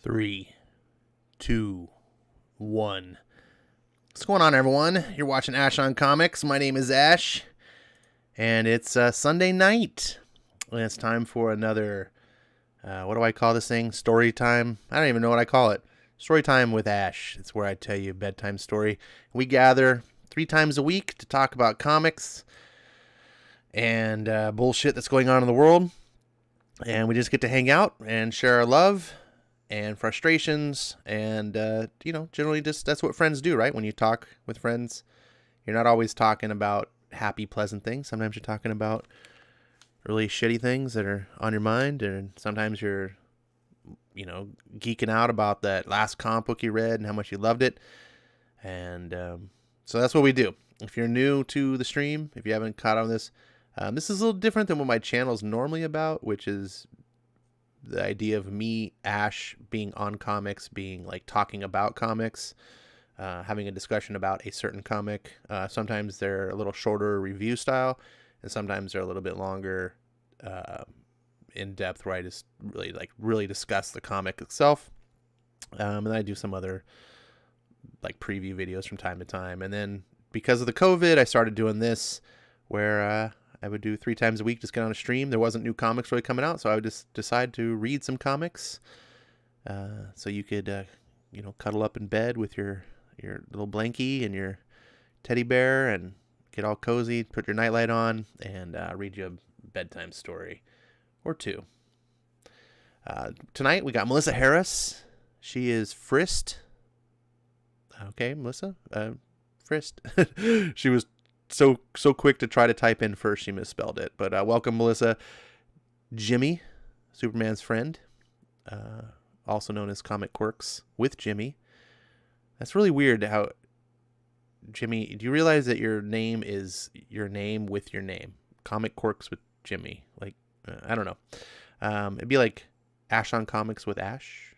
3, 2, 1. What's going on, everyone? You're watching Ash on Comics. My name is Ash, and it's Sunday night. And it's time for another, what do I call this thing? Story time? I don't even know what I call it. Story time with Ash. It's where I tell you a bedtime story. We gather 3 times a week to talk about comics and bullshit that's going on in the world. And we just get to hang out and share our love and frustrations. And, generally just that's what friends do, right? When you talk with friends, you're not always talking about happy, pleasant things. Sometimes you're talking about really shitty things that are on your mind. And sometimes you're, geeking out about that last comic book you read and how much you loved it. And so that's what we do. If you're new to the stream, if you haven't caught on this, this is a little different than what my channel is normally about, which is the idea of me, Ash, being on comics, being like talking about comics, having a discussion about a certain comic. Sometimes they're a little shorter review style, and sometimes they're a little bit longer, in depth, where I just really discuss the comic itself. And then I do some other like preview videos from time to time. And then because of the COVID, I started doing this where I would do 3 times a week, just get on a stream. There wasn't new comics really coming out, so I would just decide to read some comics. So you could, cuddle up in bed with your little blankie and your teddy bear and get all cozy, put your nightlight on, and read you a bedtime story or 2. Tonight we got Melissa Harris. She is Frist. Okay, Melissa, Frist. She was so quick to try to type in first, she misspelled it. But welcome, Melissa. Jimmy, Superman's friend, also known as Comic Quirks with Jimmy. That's really weird how, Jimmy, do you realize that your name is your name with your name? Comic Quirks with Jimmy. Like, I don't know. It'd be like Ash on Comics with Ash.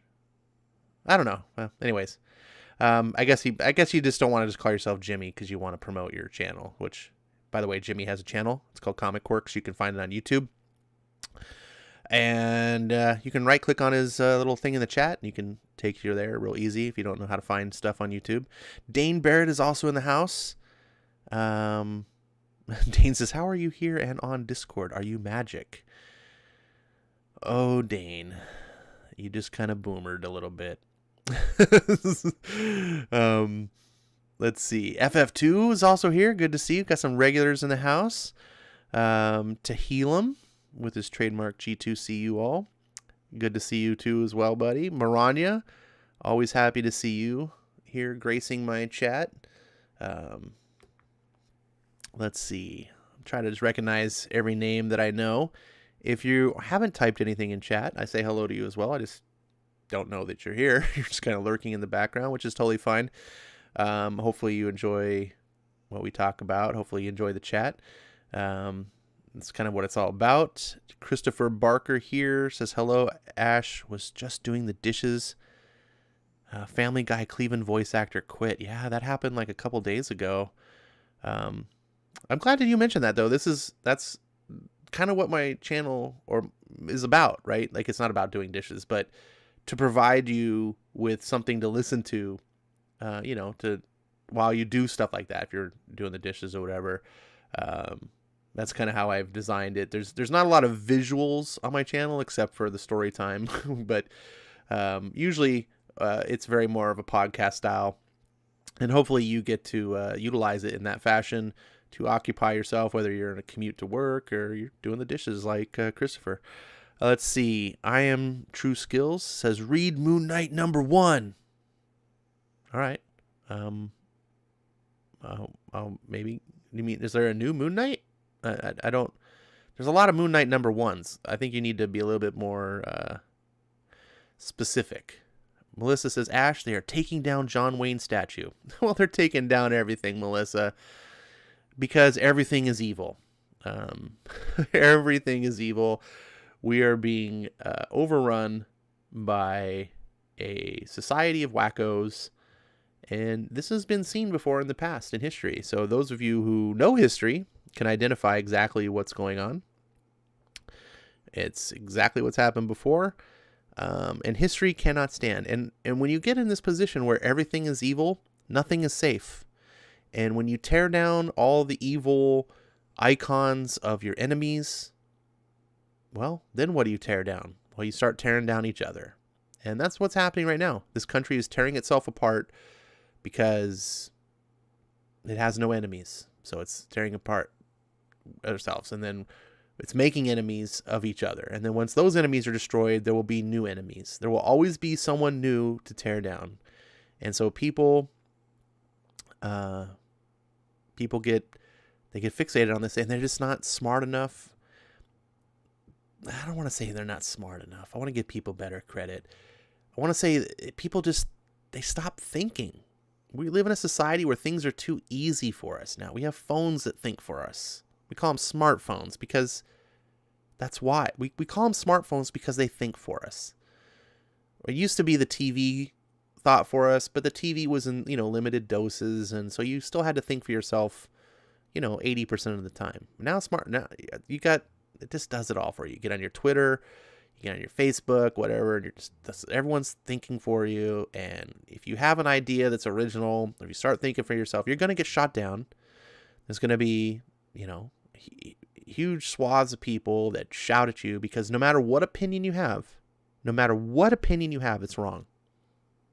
I don't know. Well, anyways. I guess you just don't want to just call yourself Jimmy because you want to promote your channel, which, by the way, Jimmy has a channel. It's called Comic Quirks. You can find it on YouTube. And you can right-click on his little thing in the chat, and you can take you there real easy if you don't know how to find stuff on YouTube. Dane Barrett is also in the house. Dane says, how are you here and on Discord? Are you magic? Oh, Dane, you just kind of boomered a little bit. Let's see. FF2 is also here. Good to see you. Got some regulars in the house. Tahilum with his trademark G2CU all. Good to see you too as well, buddy. Maranya, always happy to see you here gracing my chat. Let's see. I'm trying to just recognize every name that I know. If you haven't typed anything in chat, I say hello to you as well. I just don't know that you're here. You're just kind of lurking in the background, which is totally fine. Hopefully you enjoy what we talk about. Hopefully you enjoy the chat. That's kind of what it's all about. Christopher Barker here says, hello, Ash was just doing the dishes. Family Guy Cleveland voice actor quit. Yeah, that happened like a couple days ago. I'm glad that you mentioned that, though. That's kind of what my channel is about, right? Like, it's not about doing dishes, but to provide you with something to listen to, while you do stuff like that, if you're doing the dishes or whatever. That's kind of how I've designed it. There's not a lot of visuals on my channel except for the story time, but usually it's very more of a podcast style, and hopefully you get to utilize it in that fashion to occupy yourself, whether you're in a commute to work or you're doing the dishes like Christopher. Let's see. I am True Skills says, read Moon Knight #1. All right. Maybe you mean, is there a new Moon Knight? I don't. There's a lot of Moon Knight #1s. I think you need to be a little bit more specific. Melissa says, Ash, they are taking down John Wayne statue. Well, they're taking down everything, Melissa, because everything is evil. Everything is evil. We are being overrun by a society of wackos, and this has been seen before in the past in history. So those of you who know history can identify exactly what's going on. It's exactly what's happened before. And history cannot stand. And when you get in this position where everything is evil, nothing is safe. And when you tear down all the evil icons of your enemies, well, then what do you tear down? Well, you start tearing down each other. And that's what's happening right now. This country is tearing itself apart because it has no enemies. So it's tearing apart ourselves. And then it's making enemies of each other. And then once those enemies are destroyed, there will be new enemies. There will always be someone new to tear down. And so people get fixated on this, and they're just not smart enough. I don't want to say they're not smart enough. I want to give people better credit. I want to say people they stop thinking. We live in a society where things are too easy for us now. We have phones that think for us. We call them smartphones because that's why. We call them smartphones because they think for us. It used to be the TV thought for us, but the TV was in, limited doses, and so you still had to think for yourself, 80% of the time. Now it just does it all for you. You get on your Twitter, you get on your Facebook, whatever, and everyone's thinking for you. And if you have an idea that's original, if you start thinking for yourself, you're going to get shot down. There's going to be, huge swaths of people that shout at you because no matter what opinion you have, it's wrong.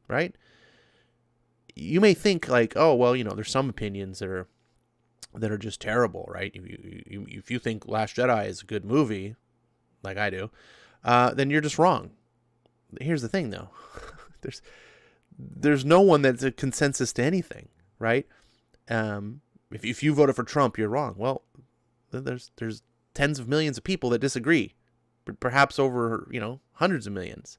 Right? You may think like, oh, well, there's some opinions that are just terrible, right? If you think Last Jedi is a good movie, like I do, then you're just wrong. Here's the thing, though. There's no one that's a consensus to anything, right? If you voted for Trump, you're wrong. Well, there's tens of millions of people that disagree, perhaps over, hundreds of millions.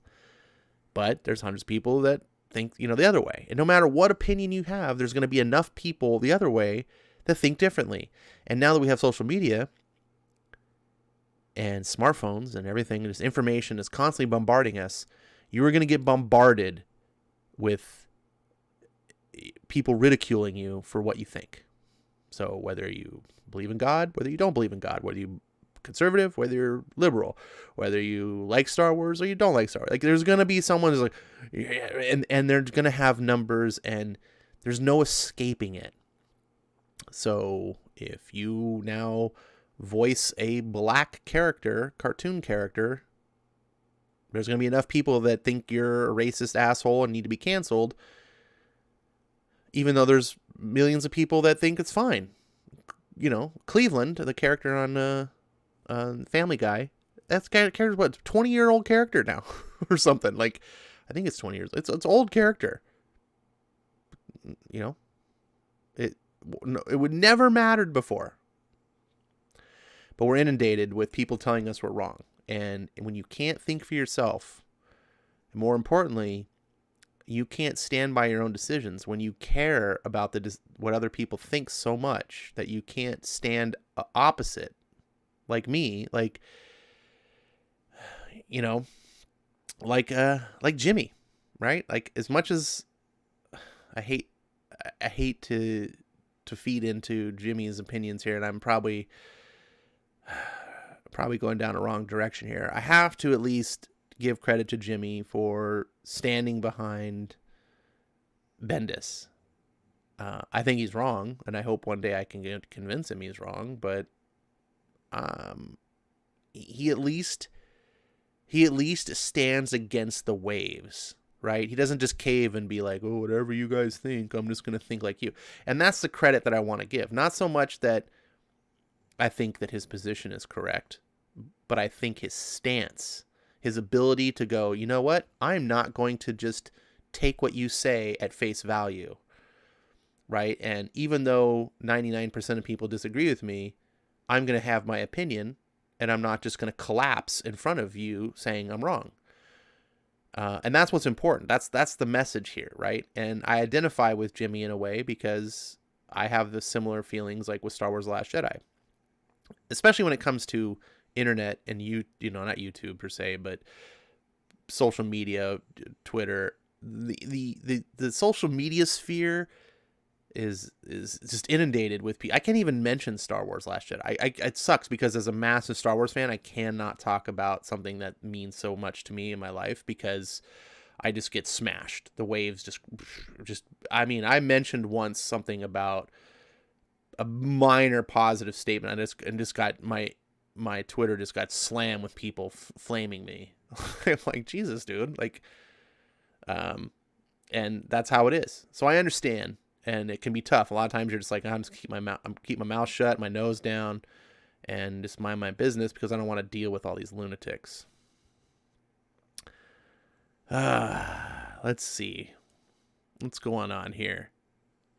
But there's hundreds of people that think, the other way. And no matter what opinion you have, there's going to be enough people the other way that think differently. And now that we have social media and smartphones and everything, this information is constantly bombarding us, you are going to get bombarded with people ridiculing you for what you think. So whether you believe in God, whether you don't believe in God, whether you're conservative, whether you're liberal, whether you like Star Wars or you don't like Star Wars, like there's going to be someone who's like, yeah, and they're going to have numbers and there's no escaping it. So if you now voice a black cartoon character, there's going to be enough people that think you're a racist asshole and need to be canceled, even though there's millions of people that think it's fine. Cleveland, the character on Family Guy, that's character's what, 20-year-old character now or something. Like, I think it's 20 years. It's old character. It would never mattered before. But we're inundated with people telling us we're wrong. And when you can't think for yourself, and more importantly, you can't stand by your own decisions, when you care about what other people think so much that you can't stand opposite, like me, like Jimmy, right? Like, as much as I hate to feed into Jimmy's opinions here, and I'm probably going down a wrong direction here, I have to at least give credit to Jimmy for standing behind Bendis. I think he's wrong, and I hope one day I can convince him he's wrong, but he at least stands against the waves, right? He doesn't just cave and be like, oh, whatever you guys think, I'm just going to think like you. And that's the credit that I want to give. Not so much that I think that his position is correct, but I think his stance, his ability to go, you know what? I'm not going to just take what you say at face value, right? And even though 99% of people disagree with me, I'm going to have my opinion, and I'm not just going to collapse in front of you saying I'm wrong. And that's what's important. That's the message here, right? And I identify with Jimmy in a way because I have the similar feelings like with Star Wars: The Last Jedi, especially when it comes to internet and not YouTube per se, but social media, Twitter, the social media sphere is just inundated with people. I can't even mention Star Wars Last Jedi. It sucks because as a massive Star Wars fan, I cannot talk about something that means so much to me in my life because I just get smashed. The waves just. I mean, I mentioned once something about a minor positive statement, and just got my Twitter just got slammed with people flaming me. I'm like, Jesus, dude, like, and that's how it is. So I understand. And it can be tough. A lot of times you're just like, I'm just keep my mouth shut, my nose down, and just mind my business because I don't want to deal with all these lunatics. Let's see. What's going on here?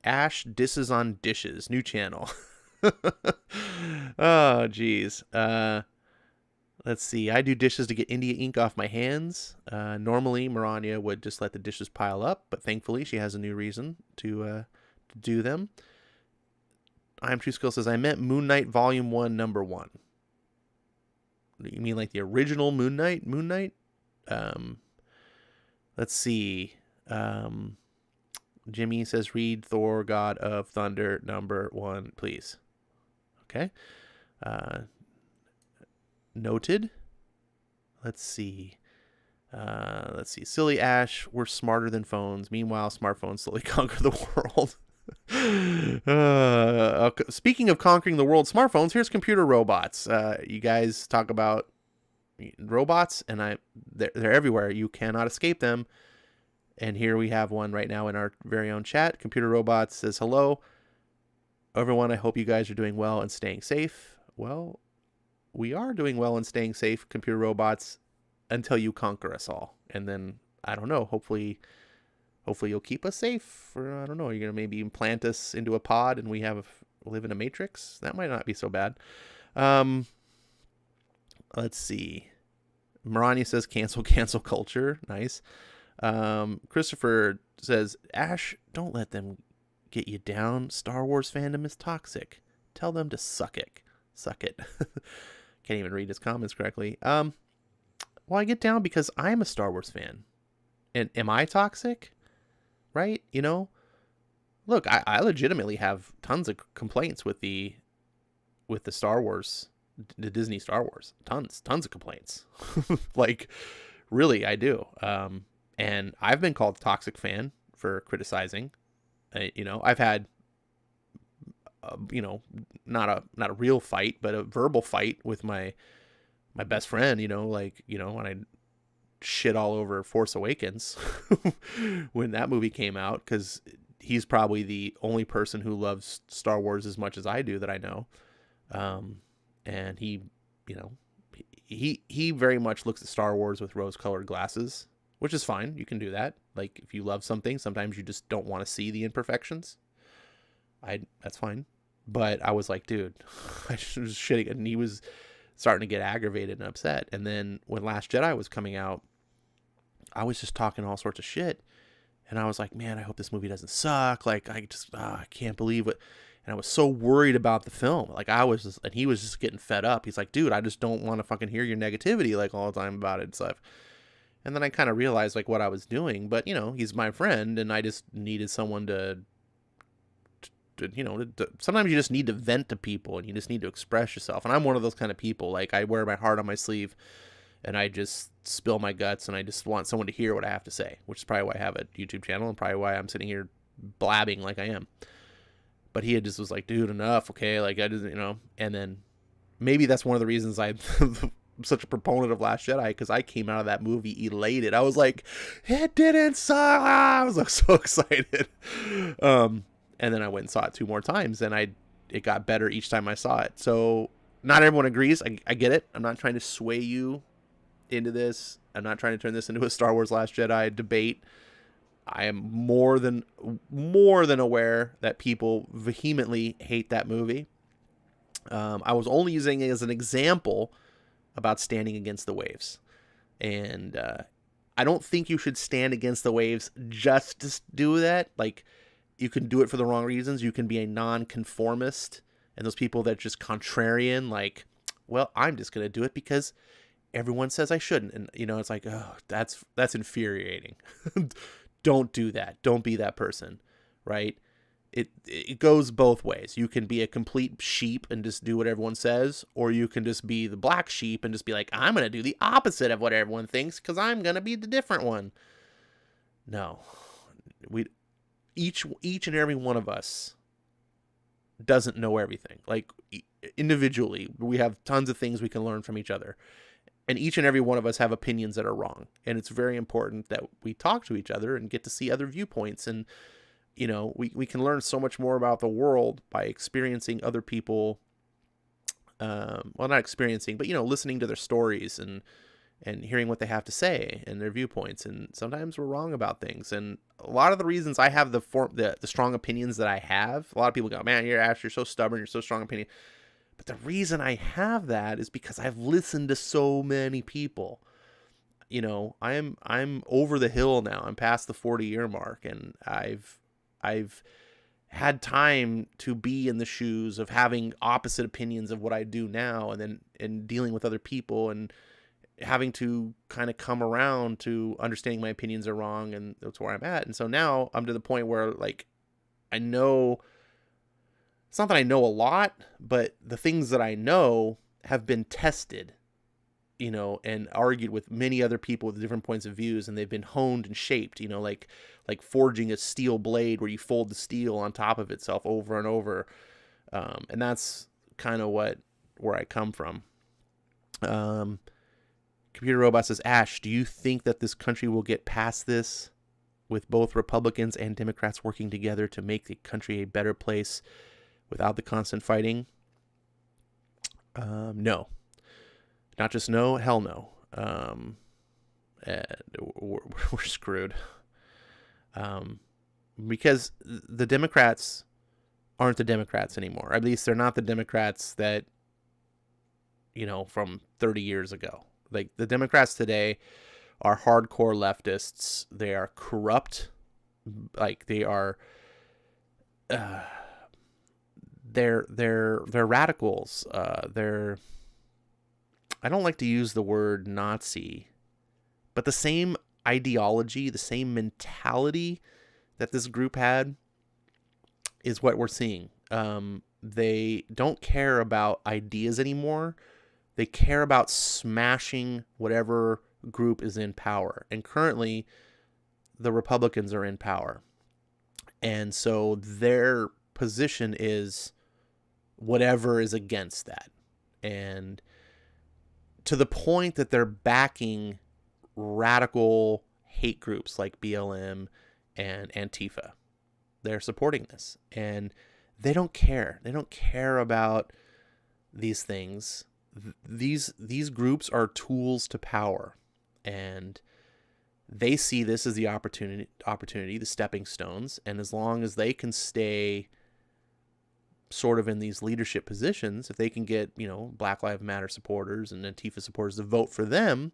Ash disses on dishes. New channel. Oh, geez. Let's see. I do dishes to get India ink off my hands. Normally, Marania would just let the dishes pile up, but thankfully she has a new reason to do them. I'm True Skill says, I meant Moon Knight Volume 1, Number 1. You mean like the original Moon Knight? Moon Knight? Let's see. Jimmy says, read Thor, God of Thunder, Number 1, please. Okay. Noted. Let's see. Silly Ash, we're smarter than phones. Meanwhile, smartphones slowly conquer the world. Speaking of conquering the world, smartphones, here's computer robots. You guys talk about robots, and they're everywhere. You cannot escape them. And here we have one right now in our very own chat. Computer Robots says, hello, everyone. I hope you guys are doing well and staying safe. Well, we are doing well and staying safe, Computer Robots, until you conquer us all. And then, I don't know, hopefully you'll keep us safe. Or, I don't know, you're going to maybe implant us into a pod and we live in a matrix. That might not be so bad. Let's see. Marani says, cancel culture. Nice. Christopher says, Ash, don't let them get you down. Star Wars fandom is toxic. Tell them to suck it. Can't even read his comments correctly. Well, I get down because I'm a Star Wars fan. And am I toxic? Right? You know, look, I legitimately have tons of complaints with the Star Wars, the Disney Star Wars. Tons of complaints. Like, really, I do. And I've been called a toxic fan for criticizing. I've had, not a real fight, but a verbal fight with my best friend. When I shit all over Force Awakens when that movie came out, because he's probably the only person who loves Star Wars as much as I do that I know. And he very much looks at Star Wars with rose-colored glasses. Which is fine. You can do that. Like, if you love something, sometimes you just don't want to see the imperfections. That's fine. But I was like, dude, I was shitting. And he was starting to get aggravated and upset. And then when Last Jedi was coming out, I was just talking all sorts of shit. And I was like, man, I hope this movie doesn't suck. Like, I can't believe it. And I was so worried about the film. Like, and he was just getting fed up. He's like, dude, I just don't want to fucking hear your negativity, like, all the time about it and stuff. And then I kind of realized, like, what I was doing. But, he's my friend, and I just needed someone to sometimes you just need to vent to people, and you just need to express yourself. And I'm one of those kind of people. Like, I wear my heart on my sleeve, and I just spill my guts, and I just want someone to hear what I have to say, which is probably why I have a YouTube channel, and probably why I'm sitting here blabbing like I am. But he just was like, dude, enough, okay? Like, I just, and then maybe that's one of the reasons I'm such a proponent of Last Jedi, because I came out of that movie elated. I was like, it didn't suck. I was like so excited. And then I went and saw it 2 more times, and it got better each time I saw it. So not everyone agrees. I get it. I'm not trying to sway you into this. I'm not trying to turn this into a Star Wars Last Jedi debate. I am more than aware that people vehemently hate that movie. I was only using it as an example about standing against the waves. And I don't think you should stand against the waves just to do that. Like, you can do it for the wrong reasons. You can be a non-conformist, and those people that are just contrarian, like, well, I'm just going to do it because everyone says I shouldn't. And, it's like, oh, that's infuriating. Don't do that. Don't be that person, right? it goes both ways. You can be a complete sheep and just do what everyone says, or you can just be the black sheep and just be like, I'm going to do the opposite of what everyone thinks because I'm going to be the different one. No. Each and every one of us doesn't know everything. Like, individually, we have tons of things we can learn from each other. And each and every one of us have opinions that are wrong. And it's very important that we talk to each other and get to see other viewpoints. And, you know, we can learn so much more about the world by experiencing other people. Well, not experiencing, but, you know, listening to their stories and hearing what they have to say and their viewpoints. And sometimes we're wrong about things. And a lot of the reasons I have the strong opinions that I have, a lot of people go, man, you're so stubborn, you're so strong opinion. But the reason I have that is because I've listened to so many people. You know, I'm over the hill now. I'm past the 40-year mark, and I've had time to be in the shoes of having opposite opinions of what I do now, and dealing with other people and having to kind of come around to understanding my opinions are wrong, and that's where I'm at. And so now I'm to the point where, like, I know. It's not that I know a lot, but the things that I know have been tested, you know, and argued with many other people with different points of views, and they've been honed and shaped, you know, like forging a steel blade where you fold the steel on top of itself over and over. And that's kind of where I come from. Computer Robot says, Ash, do you think that this country will get past this with both Republicans and Democrats working together to make the country a better place without the constant fighting? No. Not just no, hell no. We're screwed. Because the Democrats aren't the Democrats anymore. At least they're not the Democrats that, you know, from 30 years ago. Like, the Democrats today are hardcore leftists. They are corrupt. Like, they are... They're radicals. I don't like to use the word Nazi, but the same ideology, the same mentality that this group had is what we're seeing. They don't care about ideas anymore. They care about smashing whatever group is in power. And currently, the Republicans are in power. And so their position is whatever is against that. And to the point that they're backing radical hate groups like BLM and Antifa. They're supporting this. And they don't care. They don't care about these things. These groups are tools to power. And they see this as the opportunity, the stepping stones. And as long as they can stay sort of in these leadership positions, if they can get, you know, Black Lives Matter supporters and Antifa supporters to vote for them,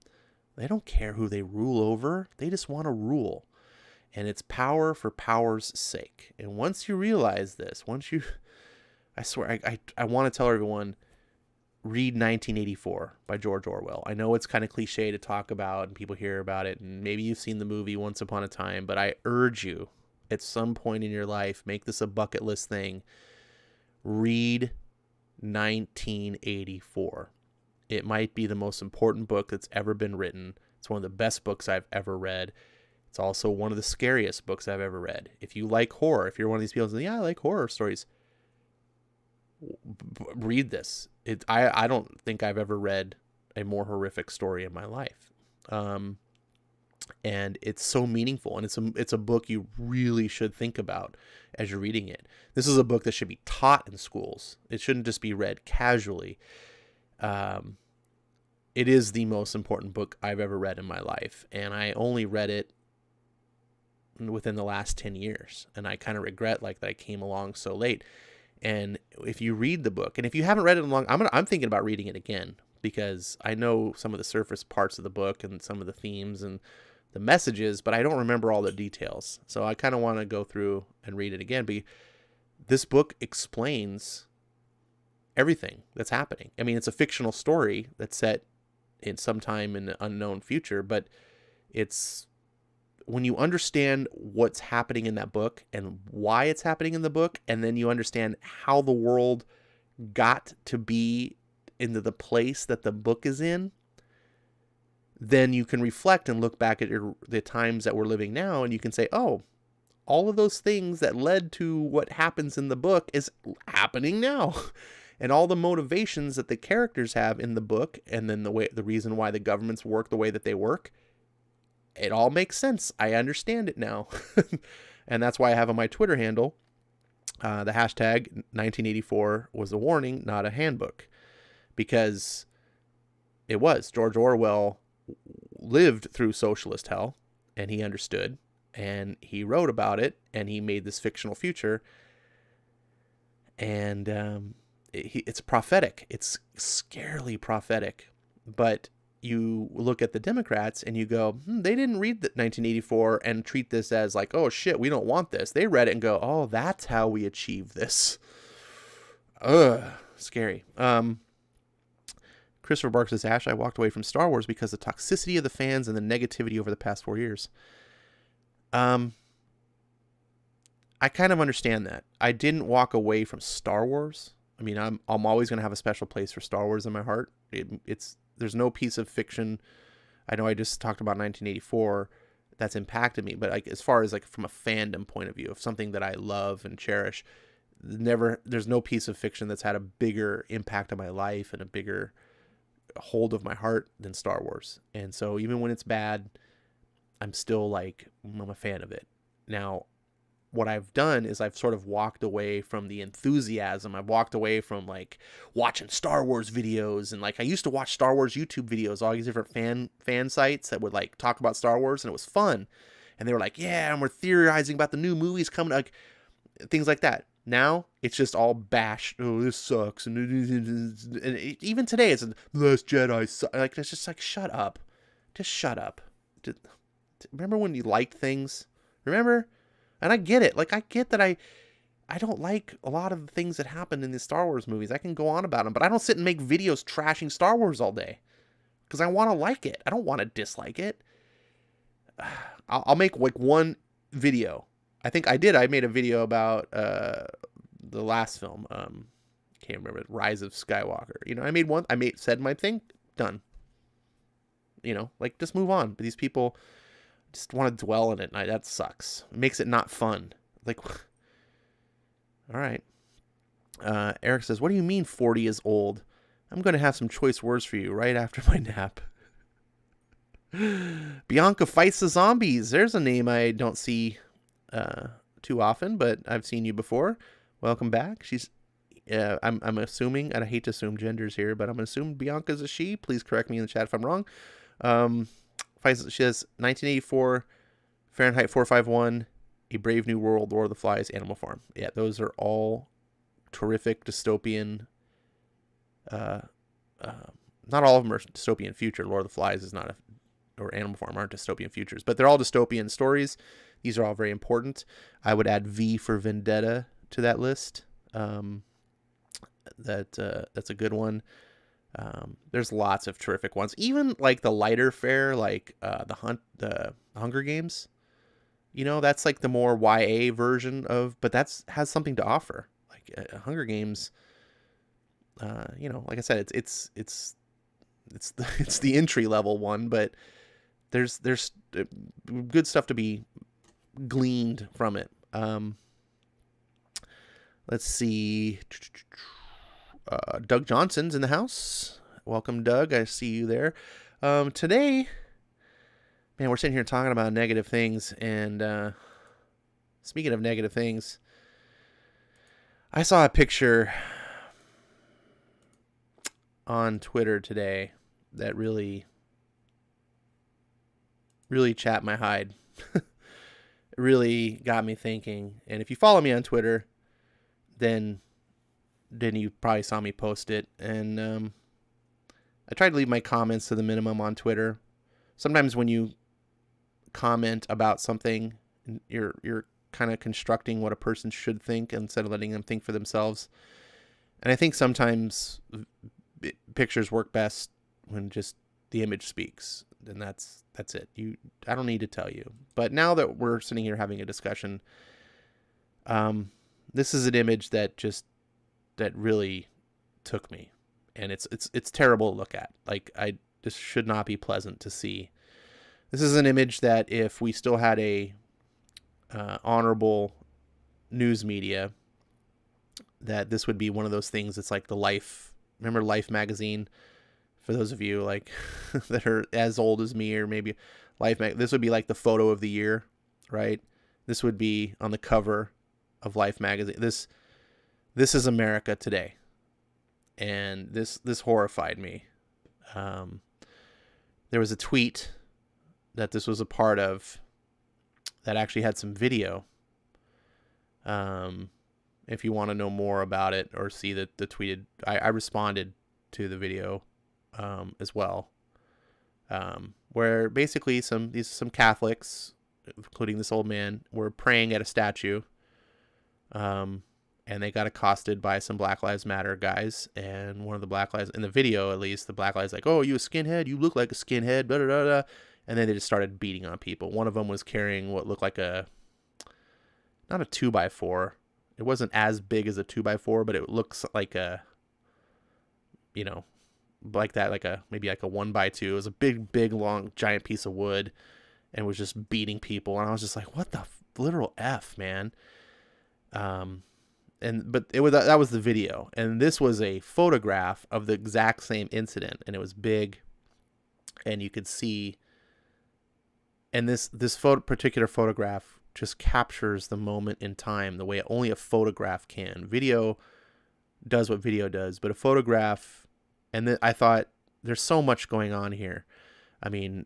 they don't care who they rule over. They just want to rule. And it's power for power's sake. And once you realize this, I swear, I want to tell everyone, read 1984 by George Orwell. I know it's kind of cliche to talk about and people hear about it, and maybe you've seen the movie Once Upon a Time, but I urge you, at some point in your life, make this a bucket list thing. Read 1984. It might be the most important book that's ever been written. It's one of the best books I've ever read. It's also one of the scariest books I've ever read. If you like horror, if you're one of these people who say, yeah, I like horror stories, read this. I don't think I've ever read a more horrific story in my life. And it's so meaningful, and it's a book you really should think about as you're reading it. This is a book that should be taught in schools. It shouldn't just be read casually. It is the most important book I've ever read in my life, and I only read it within the last 10 years, and I kind of regret that I came along so late. And if you read the book, and if you haven't read it in long, I'm thinking about reading it again, because I know some of the surface parts of the book and some of the themes and the messages, but I don't remember all the details. So I kind of want to go through and read it again. But this book explains everything that's happening. I mean, it's a fictional story that's set in some time in the unknown future, but it's when you understand what's happening in that book and why it's happening in the book, and then you understand how the world got to be into the place that the book is in, then you can reflect and look back at the times that we're living now, and you can say, oh, all of those things that led to what happens in the book is happening now. And all the motivations that the characters have in the book, and then the reason why the governments work the way that they work, it all makes sense. I understand it now. And that's why I have on my Twitter handle, the hashtag 1984 was a warning, not a handbook. Because it was. George Orwell lived through socialist hell, and he understood, and he wrote about it, and he made this fictional future. And it's prophetic. It's scarily prophetic. But you look at the Democrats and you go, they didn't read 1984 and treat this as like, oh shit, we don't want this. They read it and go, oh, that's how we achieve this. Ugh, scary. Christopher Barks says, Ash, I walked away from Star Wars because of the toxicity of the fans and the negativity over the past 4 years. I kind of understand that. I didn't walk away from Star Wars. I mean, I'm always going to have a special place for Star Wars in my heart. There's no piece of fiction. I know I just talked about 1984 that's impacted me, but like as far as like from a fandom point of view of something that I love and cherish, there's no piece of fiction that's had a bigger impact on my life and a bigger hold of my heart than Star Wars. And so even when it's bad, I'm still like, I'm a fan of it. Now, what I've done is I've sort of walked away from the enthusiasm. I've walked away from like watching Star Wars videos, and like I used to watch Star Wars YouTube videos, all these different fan sites that would like talk about Star Wars, and it was fun. And they were like, yeah, and we're theorizing about the new movies coming, like things like that. Now it's just all bash. Oh, this sucks. And even today it's Last Jedi. Like it's just like, shut up. Just shut up. Remember when you liked things? Remember? And I get it. Like, I get that I don't like a lot of the things that happen in the Star Wars movies. I can go on about them, but I don't sit and make videos trashing Star Wars all day because I want to like it. I don't want to dislike it. I'll make like one video. I think I did. I made a video about the last film. Can't remember. Rise of Skywalker. You know, I made one. Said my thing. Done. You know, like just move on. But these people just want to dwell in it. And that sucks. It makes it not fun. Like, all right. Eric says, what do you mean 40 is old? I'm going to have some choice words for you right after my nap. Bianca fights the zombies. There's a name I don't see too often, but I've seen you before. Welcome back. She's, I'm assuming, and I hate to assume genders here, but I'm going to assume Bianca's a she. Please correct me in the chat if I'm wrong. She has 1984, Fahrenheit 451, A Brave New World, Lord of the Flies, Animal Farm. Yeah, those are all terrific dystopian. Not all of them are dystopian future. Lord of the Flies is not or Animal Farm aren't dystopian futures, but they're all dystopian stories. These are all very important. I would add V for Vendetta to that list. That's a good one. There's lots of terrific ones. Even like the lighter fare, like the Hunger Games. You know, that's like the more YA version of, but has something to offer. Like Hunger Games. You know, like I said, it's the entry level one, but there's good stuff to be gleaned from it. Let's see. Doug Johnson's in the house. Welcome, Doug. I see you there. Today, man, we're sitting here talking about negative things. And speaking of negative things, I saw a picture on Twitter today that really chapped my hide. It really got me thinking. And if you follow me on Twitter, then you probably saw me post it. And I try to leave my comments to the minimum on Twitter. Sometimes when you comment about something, you're kind of constructing what a person should think instead of letting them think for themselves. And I think sometimes pictures work best when just the image speaks. And that's it. I don't need to tell you. But now that we're sitting here having a discussion, this is an image that really took me, and it's terrible to look at. Like, this should not be pleasant to see. This is an image that if we still had a honorable news media, that this would be one of those things. It's like the Life. Remember Life magazine? For those of you like that are as old as me, or maybe this would be like the photo of the year, right? This would be on the cover of Life magazine. This is America today, and this horrified me. There was a tweet that this was a part of that actually had some video. If you want to know more about it or see the tweeted, I responded to the video as well, where basically some Catholics, including this old man, were praying at a statue, and they got accosted by some Black Lives Matter guys. And one of the Black Lives, in the video at least, the Black Lives like, "Oh, you a skinhead? You look like a skinhead." Blah, blah, blah, blah. And then they just started beating on people. One of them was carrying what looked like not a 2x4. It wasn't as big as a 2x4, but it looks like a, like that, maybe like a 1x2. It was a big, long, giant piece of wood, and was just beating people. And I was just like, what the literal F, man? But that was the video, and this was a photograph of the exact same incident, and it was big, and you could see. And this particular photograph just captures the moment in time the way only a photograph can. Video does what video does, but a photograph. And then I thought, there's so much going on here. I mean,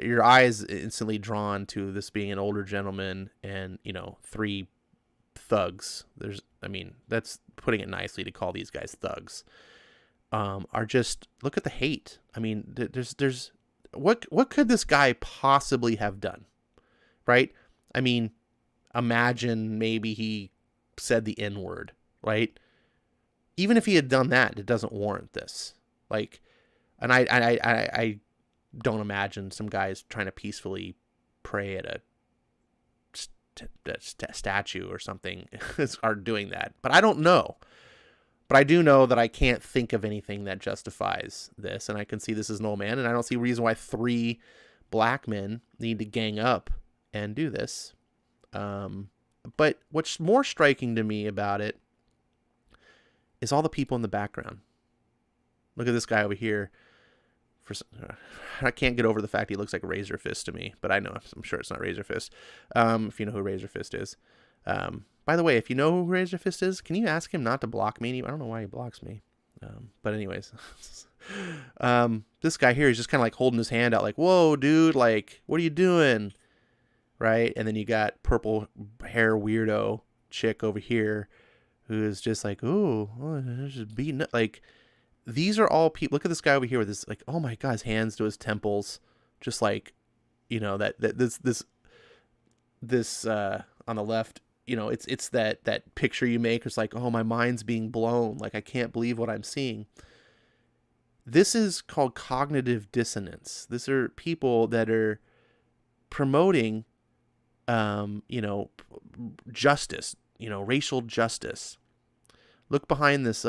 your eyes instantly drawn to this being an older gentleman and, 3 thugs. That's putting it nicely to call these guys thugs. Are just, look at the hate. I mean, there's what could this guy possibly have done? Right? I mean, imagine maybe he said the N-word, right? Even if he had done that, it doesn't warrant this. Like, and I don't imagine some guys trying to peacefully pray at a statue or something are doing that. But I don't know. But I do know that I can't think of anything that justifies this. And I can see this as an old man, and I don't see a reason why 3 black men need to gang up and do this. But what's more striking to me about it is all the people in the background. Look at this guy over here. I can't get over the fact he looks like Razor Fist to me, but I'm sure it's not Razor Fist. If you know who Razor Fist is. By the way, if you know who Razor Fist is, can you ask him not to block me? I don't know why he blocks me. But anyways, this guy here is just kind of like holding his hand out like, whoa, dude, like, what are you doing? Right? And then you got purple hair weirdo chick over here who is just like, ooh, just beating up. Like, these are all people. Look at this guy over here with his, like, oh my God, his hands to his temples. Just like, this on the left, it's that picture you make. It's like, oh, my mind's being blown. Like, I can't believe what I'm seeing. This is called cognitive dissonance. These are people that are promoting, justice, racial justice. Look behind this,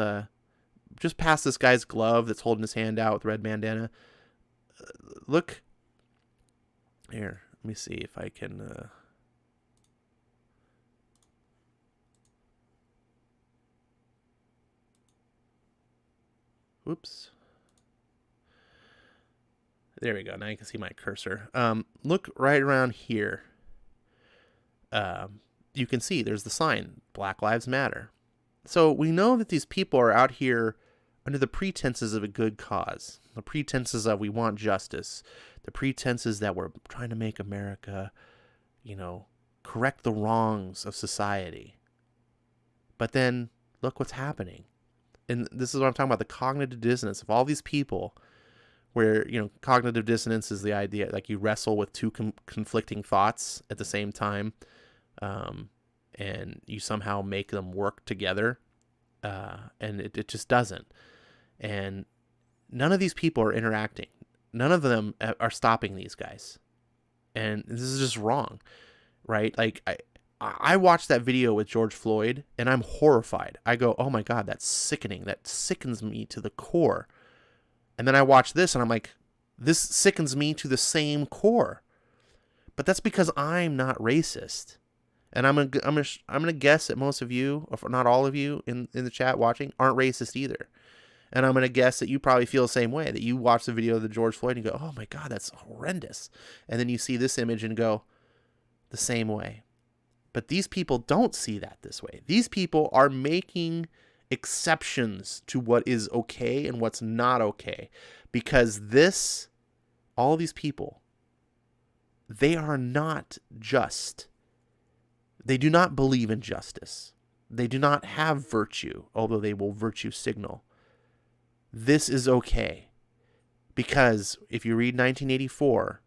just past this guy's glove that's holding his hand out with red bandana. Look here. Let me see if I can, whoops. There we go. Now you can see my cursor. Look right around here. You can see there's the sign, Black Lives Matter. So we know that these people are out here under the pretenses of a good cause. The pretenses of we want justice. The pretenses that we're trying to make America, correct the wrongs of society. But then look what's happening. And this is what I'm talking about, the cognitive dissonance of all these people where, cognitive dissonance is the idea, like you wrestle with 2 conflicting thoughts at the same time, and you somehow make them work together, and it just doesn't. And none of these people are interacting. none of them are stopping these guys. And this is just wrong, right? Like, I watched that video with George Floyd, and I'm horrified. I go, oh my God, that's sickening. That sickens me to the core. And then I watch this, and I'm like, this sickens me to the same core. But that's because I'm not racist. And I'm gonna guess that most of you, if not all of you in the chat watching, aren't racist either. And I'm gonna guess that you probably feel the same way. That you watch the video of the George Floyd and you go, "Oh my God, that's horrendous." And then you see this image and go, the same way. But these people don't see that this way. These people are making exceptions to what is okay and what's not okay, because all these people, they are not just. They do not believe in justice. They do not have virtue, although they will virtue signal. This is okay. Because if you read 1984,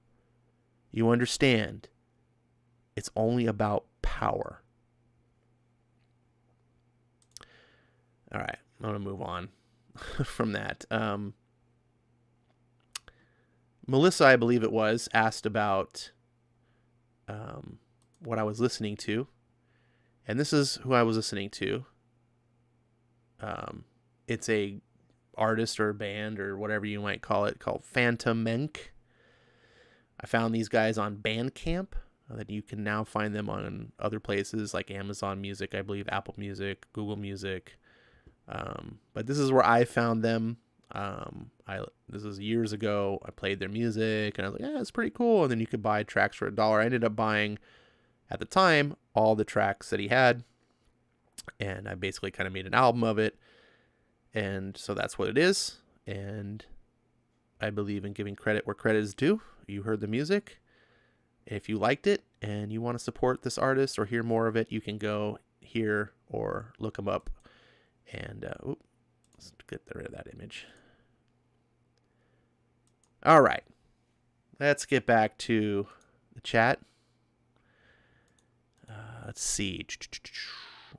you understand it's only about power. All right, I'm going to move on from that. Melissa, I believe it was, asked about what I was listening to, and this is who I was listening to. It's a artist or band or whatever you might call it, called Phantom Menk. I found these guys on Bandcamp. That you can now find them on other places like Amazon Music, I believe, Apple Music, Google Music. But this is where I found them. This was years ago. I played their music and I was like, yeah, it's pretty cool. And then you could buy tracks for $1. I ended up buying, at the time, all the tracks that he had. And I basically kind of made an album of it. And so that's what it is. And I believe in giving credit where credit is due. You heard the music. If you liked it and you want to support this artist or hear more of it, you can go here or look them up. And let's get rid of that image. All right. Let's get back to the chat. Let's see.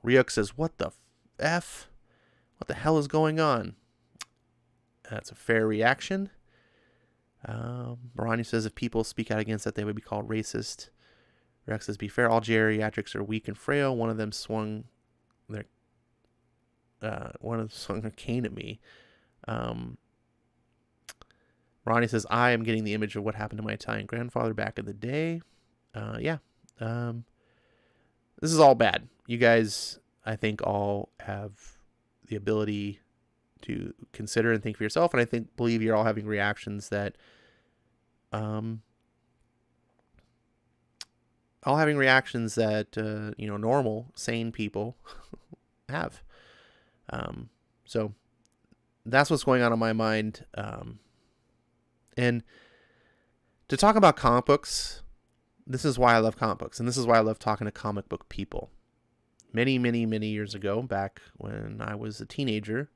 Ryuk says, what the F? What the hell is going on? That's a fair reaction. Barani says, if people speak out against that, they would be called racist. Rex says, be fair, all geriatrics are weak and frail. One of them swung a cane at me. Ronnie says, I am getting the image of what happened to my Italian grandfather back in the day. Yeah. This is all bad. You guys, I think, all have the ability to consider and think for yourself, and I believe you're all having reactions that normal, sane people have. So that's what's going on in my mind. And to talk about comic books, this is why I love comic books, and this is why I love talking to comic book people. Many, many, many years ago, back when I was a teenager,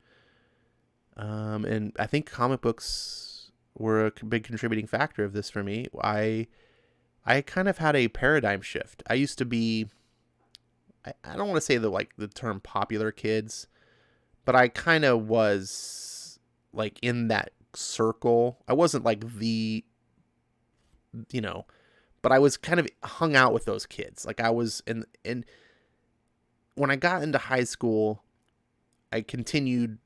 and I think comic books were a big contributing factor of this for me. I kind of had a paradigm shift. I used to be, I don't want to say the term popular kids, but I kind of was like in that circle. I wasn't like but I was kind of hung out with those kids. Like I was in when I got into high school, I continued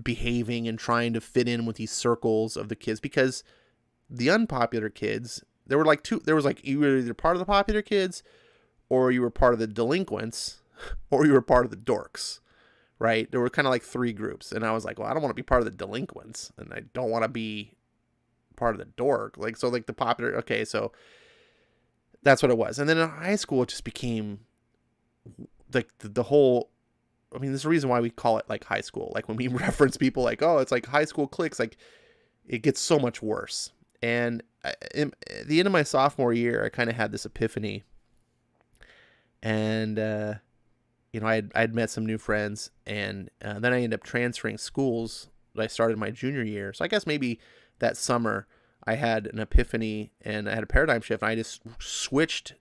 behaving and trying to fit in with these circles of the kids, because the unpopular kids, there was you were either part of the popular kids or you were part of the delinquents or you were part of the dorks, right? There were kind of like three groups, and I was like, well, I don't want to be part of the delinquents and I don't want to be part of the dork. The popular, okay, so that's what it was. And then in high school, it just became like the whole, I mean, there's a reason why we call it like high school. Like when we reference people like, oh, it's like high school cliques, like it gets so much worse. And at the end of my sophomore year, I kind of had this epiphany. And, I'd met some new friends, and then I ended up transferring schools. I started my junior year. So I guess maybe that summer I had an epiphany and I had a paradigm shift. And I just switched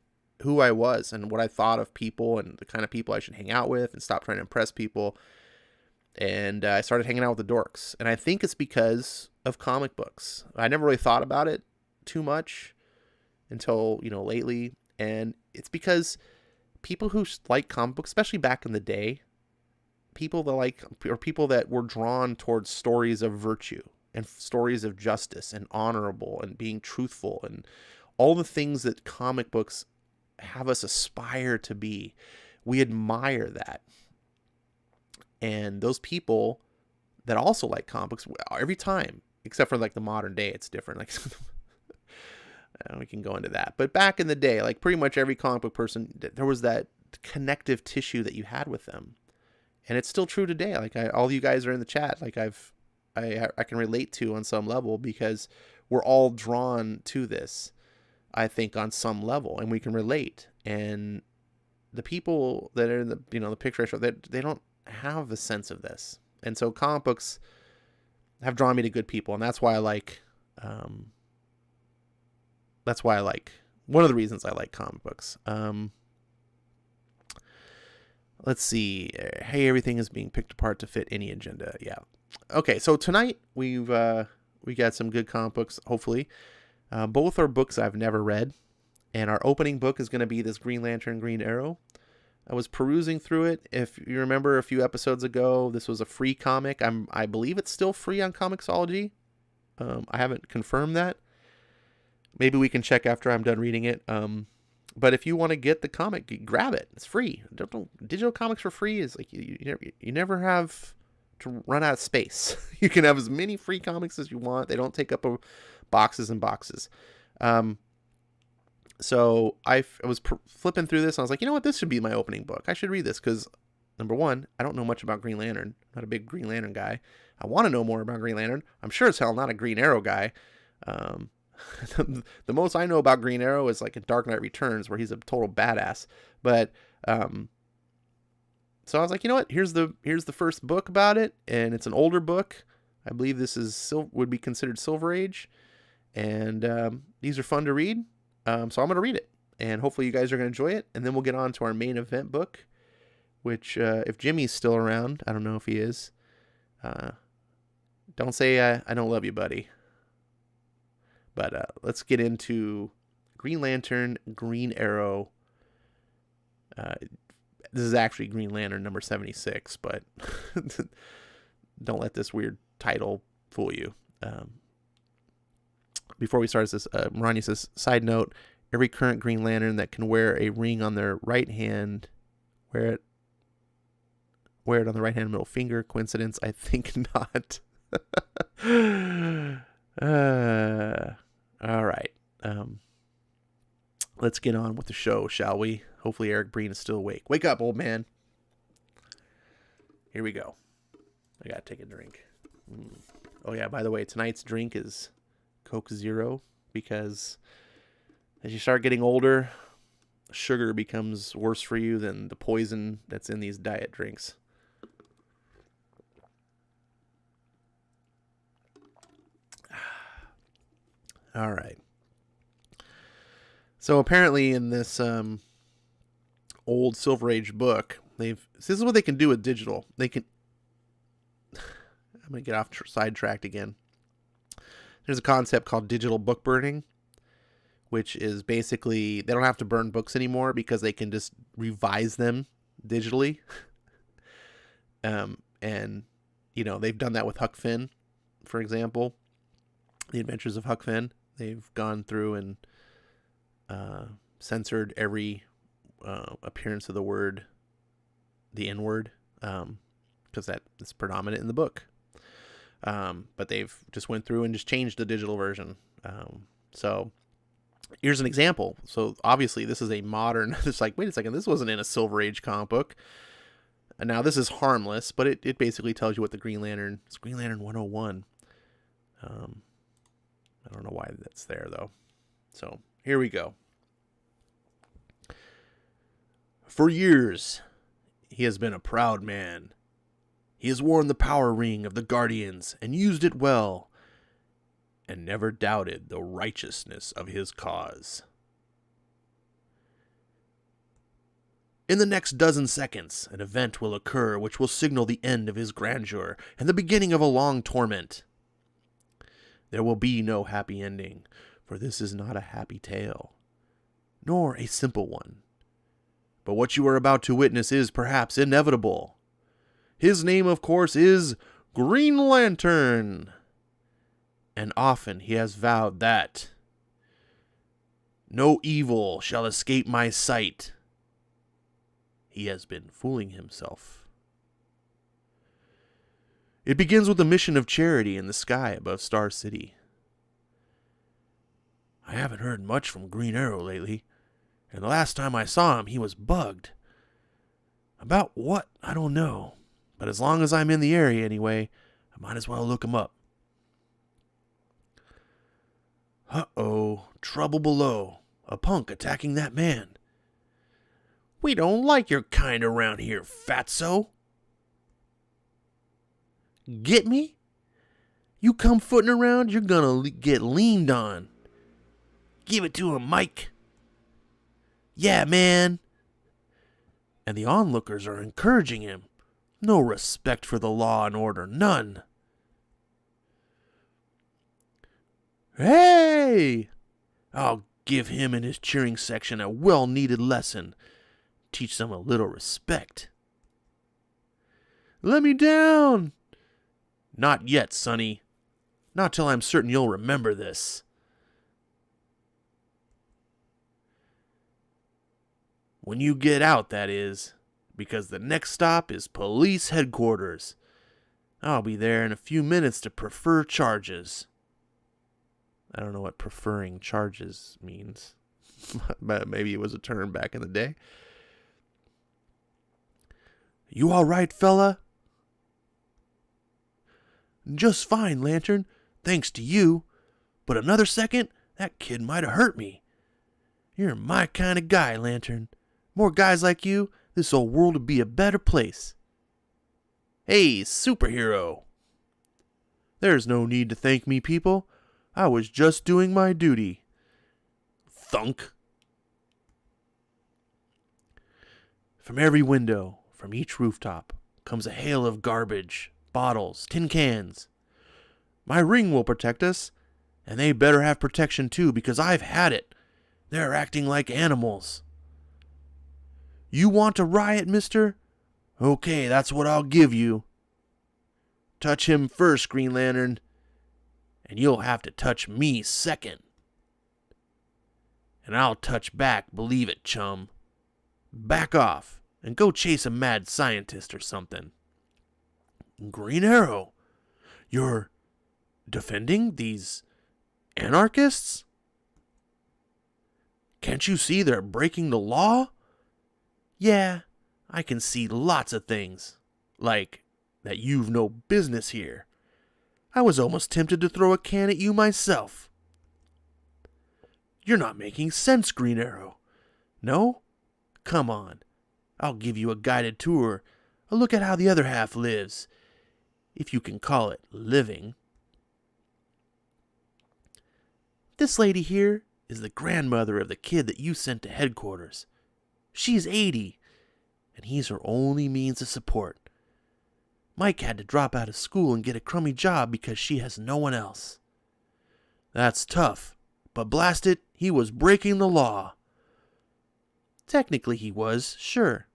who I was and what I thought of people and the kind of people I should hang out with, and stop trying to impress people. And I started hanging out with the dorks. And I think it's because of comic books. I never really thought about it too much until, lately. And it's because people who like comic books, especially back in the day, people that were drawn towards stories of virtue and stories of justice and honorable and being truthful and all the things that comic books have us aspire to be. We admire that. And those people that also like comic books, every time, except for like the modern day, it's different. Like we can go into that. But back in the day, like pretty much every comic book person, there was that connective tissue that you had with them. And it's still true today. Like all you guys are in the chat. Like I can relate to on some level because we're all drawn to this, I think, on some level, and we can relate. And the people that are in the picture I showed, they don't have a sense of this. And so comic books have drawn me to good people, and that's why I like one of the reasons I like comic books. Let's see. Hey, everything is being picked apart to fit any agenda. Yeah. Okay, so tonight we got some good comic books, hopefully. Both are books I've never read. And our opening book is going to be this Green Lantern, Green Arrow. I was perusing through it. If you remember a few episodes ago, this was a free comic. I believe it's still free on Comixology. I haven't confirmed that. Maybe we can check after I'm done reading it. But if you want to get the comic, grab it. It's free. Digital comics for free is like you never have to run out of space. You can have as many free comics as you want. They don't take up boxes and boxes. So I was flipping through this, and I was like, you know what? This should be my opening book. I should read this because, number one, I don't know much about Green Lantern. I'm not a big Green Lantern guy. I want to know more about Green Lantern. I'm sure as hell not a Green Arrow guy. The most I know about Green Arrow is like in Dark Knight Returns, where he's a total badass. But so I was like, you know what? Here's the first book about it, and it's an older book. I believe this would be considered Silver Age, and these are fun to read. So I'm going to read it, and hopefully you guys are going to enjoy it. And then we'll get on to our main event book, which if Jimmy's still around, I don't know if he is. Don't say I don't love you, buddy. But let's get into Green Lantern, Green Arrow. This is actually Green Lantern number 76, but don't let this weird title fool you. Before we start this, Marani says, side note, every current Green Lantern that can wear a ring on their right hand, wear it on the right hand middle finger. Coincidence? I think not. All right. Let's get on with the show, shall we? Hopefully Eric Breen is still awake. Wake up, old man. Here we go. I gotta take a drink. Oh yeah, by the way, tonight's drink is Coke Zero, because as you start getting older, sugar becomes worse for you than the poison that's in these diet drinks. All right. So apparently in this old Silver Age book, this is what they can do with digital. They can. I'm going to get off sidetracked again. There's a concept called digital book burning, which is basically they don't have to burn books anymore because they can just revise them digitally. And they've done that with Huck Finn, for example. The Adventures of Huck Finn. They've gone through and censored every appearance of the N-word, because that is predominant in the book. But they've just went through and just changed the digital version. So here's an example. So obviously this is a modern, it's like, wait a second, this wasn't in a Silver Age comic book. And now this is harmless, but it basically tells you what the Green Lantern, it's Green Lantern 101. I don't know why that's there though. So here we go. For years, he has been a proud man. He has worn the power ring of the Guardians and used it well, and never doubted the righteousness of his cause. In the next dozen seconds, an event will occur which will signal the end of his grandeur and the beginning of a long torment. There will be no happy ending, for this is not a happy tale, nor a simple one. But what you are about to witness is perhaps inevitable. His name, of course, is Green Lantern. And often he has vowed that no evil shall escape my sight. He has been fooling himself. It begins with a mission of charity in the sky above Star City. I haven't heard much from Green Arrow lately, and the last time I saw him he was bugged. About what, I don't know, but as long as I'm in the area anyway, I might as well look him up. Uh-oh, trouble below. A punk attacking that man. We don't like your kind around here, fatso. Get me? You come footing around, you're gonna get leaned on. Give it to him, Mike. Yeah, man. And the onlookers are encouraging him. No respect for the law and order, none. Hey! I'll give him and his cheering section a well-needed lesson. Teach them a little respect. Let me down! Not yet, Sonny. Not till I'm certain you'll remember this. When you get out, that is, because the next stop is police headquarters. I'll be there in a few minutes to prefer charges. I don't know what preferring charges means, but maybe it was a term back in the day. You all right, fella? Just fine, Lantern, thanks to you. But another second, that kid might have hurt me. You're my kind of guy, Lantern. More guys like you, this old world would be a better place. Hey, superhero. There's no need to thank me, people. I was just doing my duty. Thunk. From every window, from each rooftop, comes a hail of garbage, bottles, tin cans. My ring will protect us, and they better have protection too, because I've had it. They're acting like animals. You want to riot, mister? Okay, that's what I'll give you. Touch him first, Green Lantern, and you'll have to touch me second. And I'll touch back, believe it, chum. Back off, and go chase a mad scientist or something. Green Arrow, you're defending these anarchists? Can't you see they're breaking the law? Yeah, I can see lots of things, like that you've no business here. I was almost tempted to throw a can at you myself. You're not making sense, Green Arrow. No? Come on. I'll give you a guided tour, a look at how the other half lives, if you can call it living. This lady here is the grandmother of the kid that you sent to headquarters. She's 80, and he's her only means of support. Mike had to drop out of school and get a crummy job because she has no one else. That's tough, but blast it, he was breaking the law. Technically he was, sure.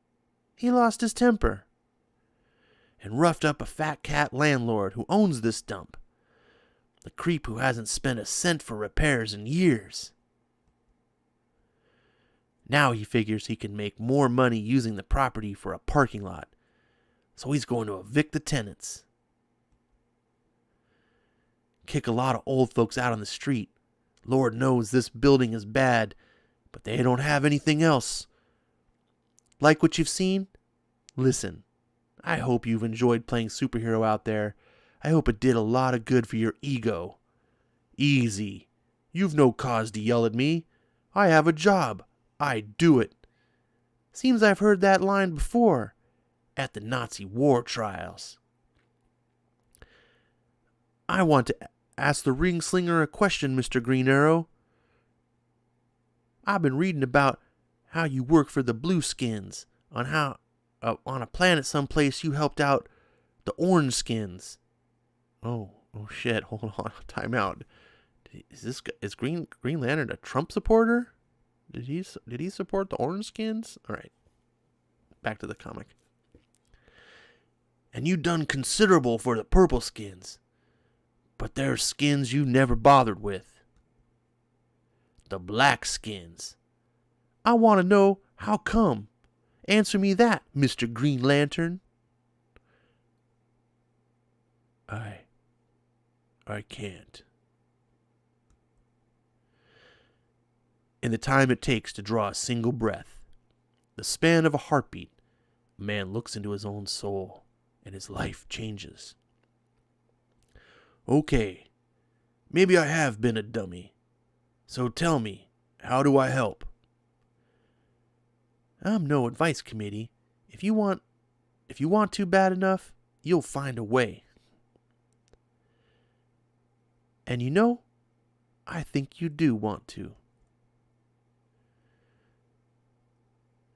He lost his temper and roughed up a fat cat landlord who owns this dump. The creep who hasn't spent a cent for repairs in years. Now he figures he can make more money using the property for a parking lot, so he's going to evict the tenants. Kick a lot of old folks out on the street. Lord knows this building is bad, but they don't have anything else. Like what you've seen? Listen, I hope you've enjoyed playing superhero out there. I hope it did a lot of good for your ego. Easy. You've no cause to yell at me. I have a job. I do it. Seems I've heard that line before, at the Nazi war trials. I want to ask the ring slinger a question, Mr. Green Arrow. I've been reading about how you work for the Blueskins, on a planet someplace you helped out the orange skins. Oh shit! Hold on, time out. Is Green Lantern a Trump supporter? Did he support the orange skins? All right, back to the comic. And you done considerable for the purple skins, but there's skins you never bothered with. The black skins. I want to know how come. Answer me that, Mr. Green Lantern. I can't. In the time it takes to draw a single breath, the span of a heartbeat, a man looks into his own soul, and his life changes. Okay, maybe I have been a dummy. So tell me, how do I help? I'm no advice committee. If you want to bad enough, you'll find a way. And you know, I think you do want to.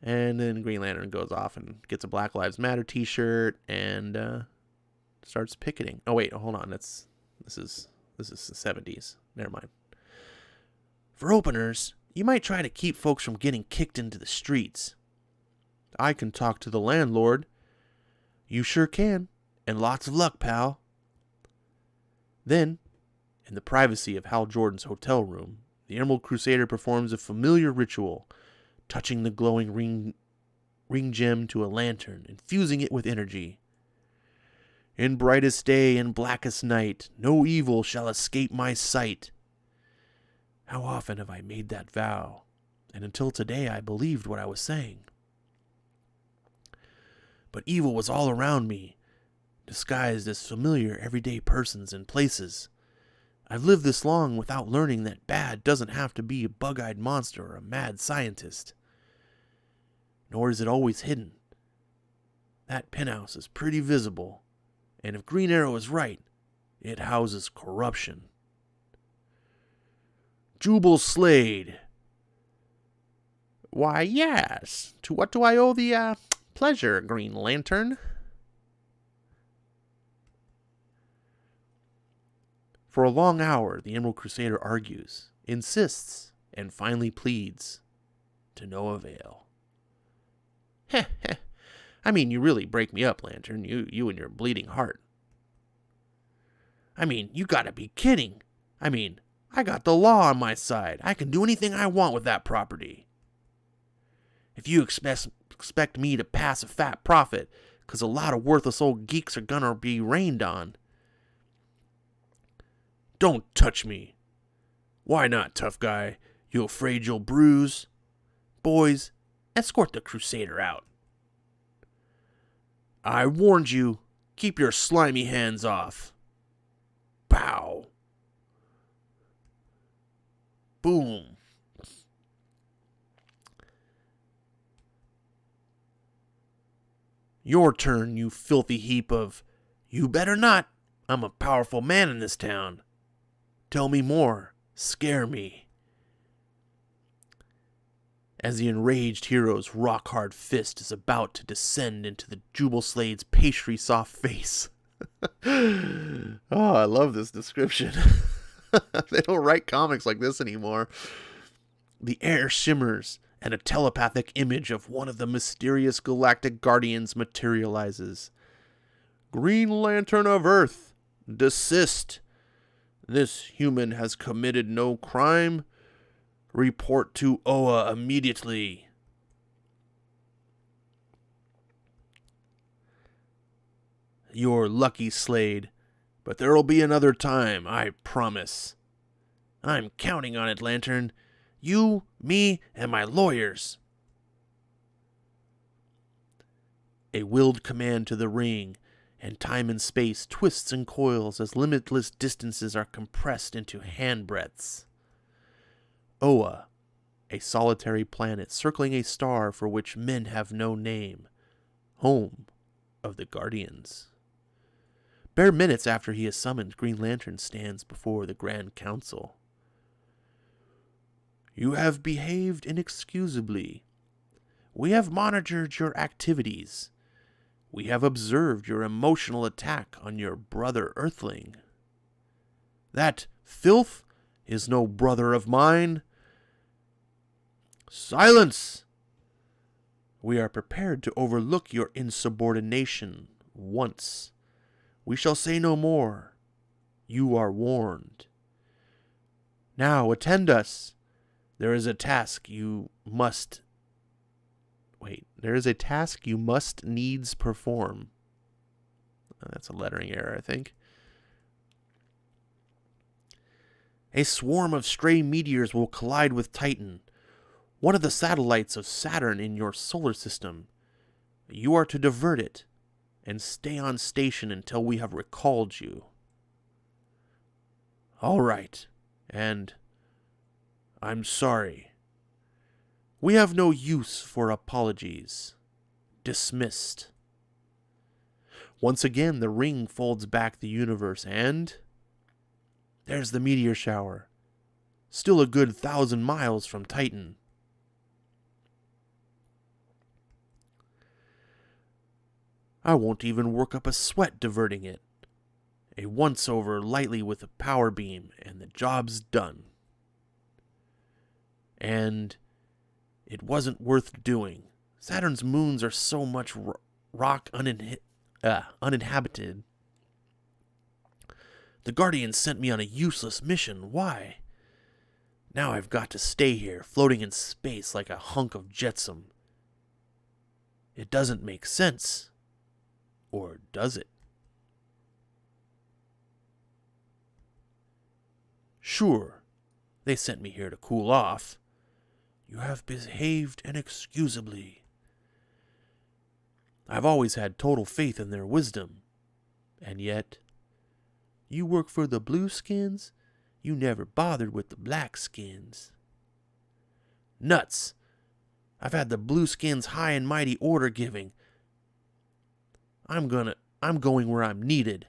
And then Green Lantern goes off and gets a Black Lives Matter t-shirt and starts picketing. Oh wait, hold on. This is the 70s. Never mind. For openers, you might try to keep folks from getting kicked into the streets. I can talk to the landlord. You sure can, and lots of luck, pal. Then, in the privacy of Hal Jordan's hotel room, the Emerald Crusader performs a familiar ritual, touching the glowing ring gem to a lantern and fusing it with energy. In brightest day and blackest night, no evil shall escape my sight. How often have I made that vow, and until today I believed what I was saying. But evil was all around me, disguised as familiar everyday persons and places. I've lived this long without learning that bad doesn't have to be a bug-eyed monster or a mad scientist. Nor is it always hidden. That penthouse is pretty visible, and if Green Arrow is right, it houses corruption. Jubal Slade. Why, yes. To what do I owe the, pleasure, Green Lantern? For a long hour, the Emerald Crusader argues, insists, and finally pleads, to no avail. Heh heh. I mean, you really break me up, Lantern, you and your bleeding heart. I mean, you gotta be kidding. I mean, I got the law on my side. I can do anything I want with that property. If you expect me to pass a fat profit, 'cause a lot of worthless old geeks are gonna be rained on. Don't touch me. Why not, tough guy? You afraid you'll bruise? Boys, escort the Crusader out. I warned you. Keep your slimy hands off. Pow. Boom. Your turn, you filthy heap of... You better not. I'm a powerful man in this town. Tell me more. Scare me. As the enraged hero's rock-hard fist is about to descend into the Jubal Slade's pastry-soft face. Oh, I love this description. They don't write comics like this anymore. The air shimmers, and a telepathic image of one of the mysterious galactic guardians materializes. Green Lantern of Earth, desist. This human has committed no crime. Report to Oa immediately. You're lucky, Slade, but there'll be another time, I promise. I'm counting on it, Lantern. You, me, and my lawyers. A willed command to the ring, and time and space twists and coils as limitless distances are compressed into handbreadths. Oa, a solitary planet circling a star for which men have no name, home of the Guardians. Bare minutes after he is summoned, Green Lantern stands before the Grand Council. You have behaved inexcusably. We have monitored your activities. We have observed your emotional attack on your brother Earthling. That filth is no brother of mine. Silence! We are prepared to overlook your insubordination once. We shall say no more. You are warned. Now attend us. There is a task you must needs perform. That's a lettering error, I think. A swarm of stray meteors will collide with Titan, one of the satellites of Saturn in your solar system. You are to divert it and stay on station until we have recalled you. All right, and I'm sorry. We have no use for apologies. Dismissed. Once again, the ring folds back the universe, and there's the meteor shower. Still a good 1,000 miles from Titan. I won't even work up a sweat diverting it. A once-over lightly with a power beam, and the job's done. And it wasn't worth doing. Saturn's moons are so much rock uninhabited. The Guardians sent me on a useless mission. Why? Now I've got to stay here, floating in space like a hunk of jetsam. It doesn't make sense. Or does it? Sure, they sent me here to cool off. You have behaved inexcusably. I've always had total faith in their wisdom. And yet, you work for the Blueskins? You never bothered with the Blackskins. Nuts! I've had the Blueskins high and mighty order giving. I'm going where I'm needed.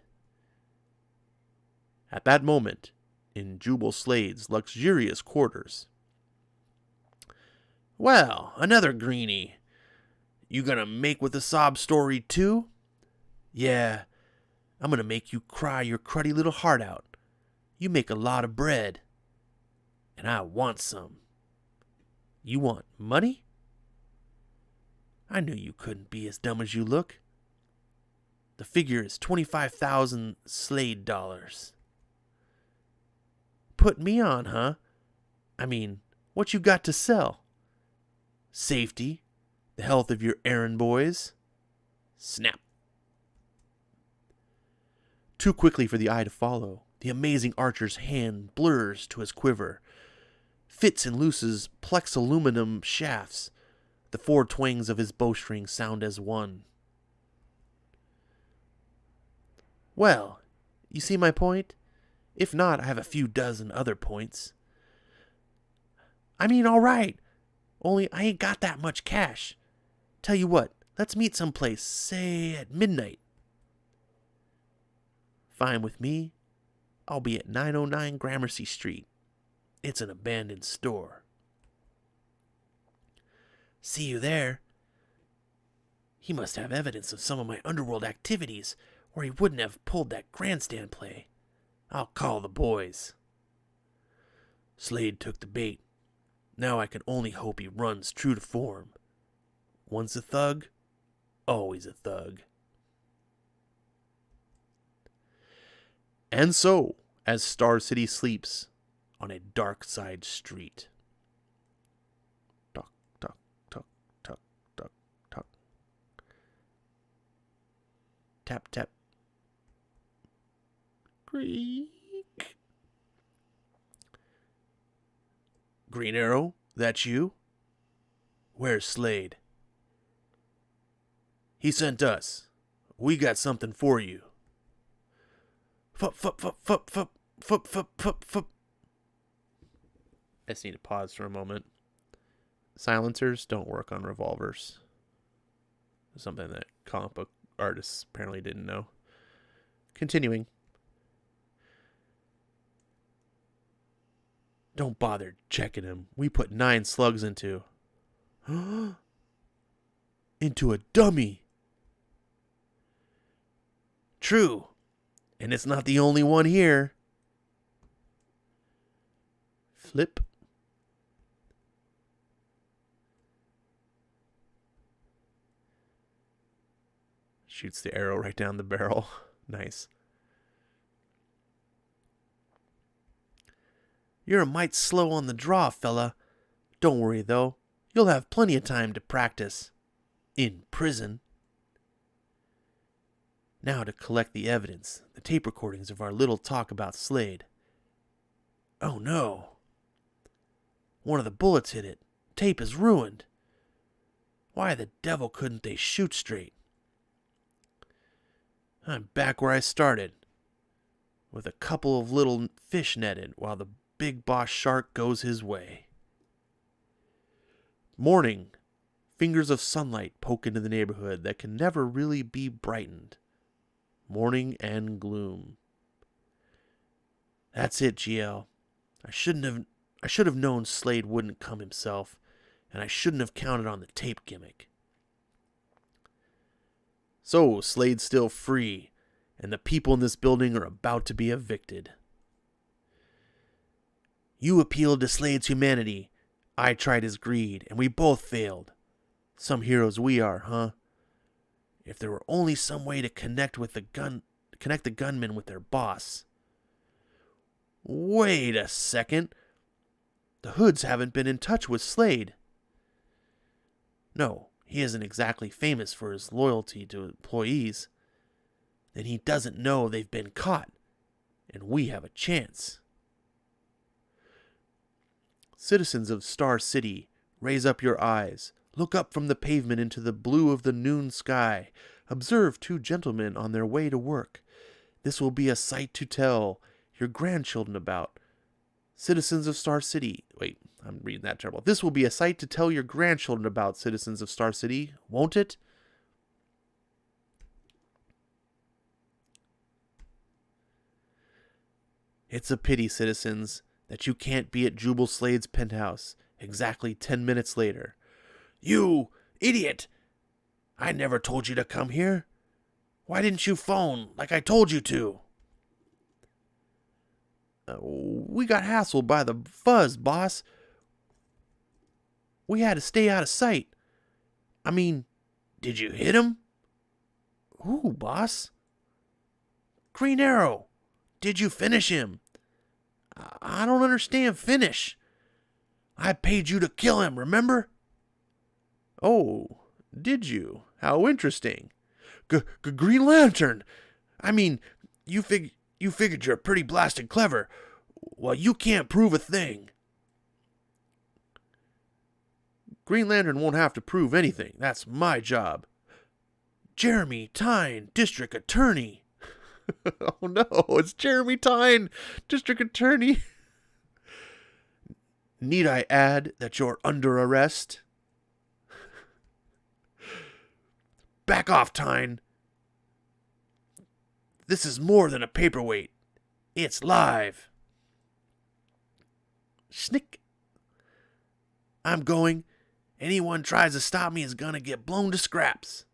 At that moment, in Jubal Slade's luxurious quarters. Well, another greenie. You gonna make with a sob story too? Yeah, I'm gonna make you cry your cruddy little heart out. You make a lot of bread. And I want some. You want money? I knew you couldn't be as dumb as you look. The figure is 25,000 Slade dollars. Put me on, huh? I mean, what you got to sell? Safety, the health of your errand boys. Snap. Too quickly for the eye to follow, the amazing archer's hand blurs to his quiver, fits and looses plexaluminum shafts. The 4 twangs of his bowstring sound as one. Well, you see my point? If not, I have a few dozen other points. I mean, all right. Only I ain't got that much cash. Tell you what, let's meet someplace, say at midnight. Fine with me. I'll be at 909 Gramercy Street. It's an abandoned store. See you there. He must have evidence of some of my underworld activities, or he wouldn't have pulled that grandstand play. I'll call the boys. Slade took the bait. Now I can only hope he runs true to form. Once a thug, always a thug. And so, as Star City sleeps on a dark side street. Tuck, tuck, tuck, tuck, tuck, tuck. Tap, tap. Creak. Green Arrow, that you? Where's Slade? He sent us. We got something for you. Fup, fup, fup, fup, fup, fup, fup, fup, fup. I just need to pause for a moment. Silencers don't work on revolvers. Something that comic book artists apparently didn't know. Continuing. Don't bother checking him. We put 9 slugs into. into a dummy. True, and it's not the only one here. Flip. Shoots the arrow right down the barrel. Nice. You're a mite slow on the draw, fella. Don't worry, though. You'll have plenty of time to practice. In prison. Now to collect the evidence, the tape recordings of our little talk about Slade. Oh no. One of the bullets hit it. Tape is ruined. Why the devil couldn't they shoot straight? I'm back where I started, with a couple of little fish netted while the big boss shark goes his way. Morning. Fingers of sunlight poke into the neighborhood that can never really be brightened. Morning and gloom. That's it, GL. I should have known Slade wouldn't come himself, and I shouldn't have counted on the tape gimmick. So, Slade's still free, and the people in this building are about to be evicted. You appealed to Slade's humanity. I tried his greed, and we both failed. Some heroes we are, huh? If there were only some way to connect the gunmen with their boss. Wait a second. The Hoods haven't been in touch with Slade. No, he isn't exactly famous for his loyalty to employees. Then he doesn't know they've been caught, and we have a chance. Citizens of Star City, raise up your eyes. Look up from the pavement into the blue of the noon sky. Observe two gentlemen on their way to work. This will be a sight to tell your grandchildren about. Citizens of Star City. Wait, I'm reading that terrible. This will be a sight to tell your grandchildren about, citizens of Star City, won't it? It's a pity, citizens, that you can't be at Jubal Slade's penthouse exactly 10 minutes later. You idiot! I never told you to come here. Why didn't you phone like I told you to? We got hassled by the fuzz, boss. We had to stay out of sight. I mean, did you hit him? Who, boss? Green Arrow. Did you finish him? I don't understand finish. I paid you to kill him, remember? Oh, did you? How interesting. Green Lantern! I mean, you figured you're pretty blasted clever. Well, you can't prove a thing. Green Lantern won't have to prove anything. That's my job. Jeremy Tyne, District Attorney. Oh no, it's Jeremy Tyne, District Attorney. Need I add that you're under arrest? Back off, Tyne. This is more than a paperweight. It's live. Snick. I'm going. Anyone tries to stop me is gonna get blown to scraps.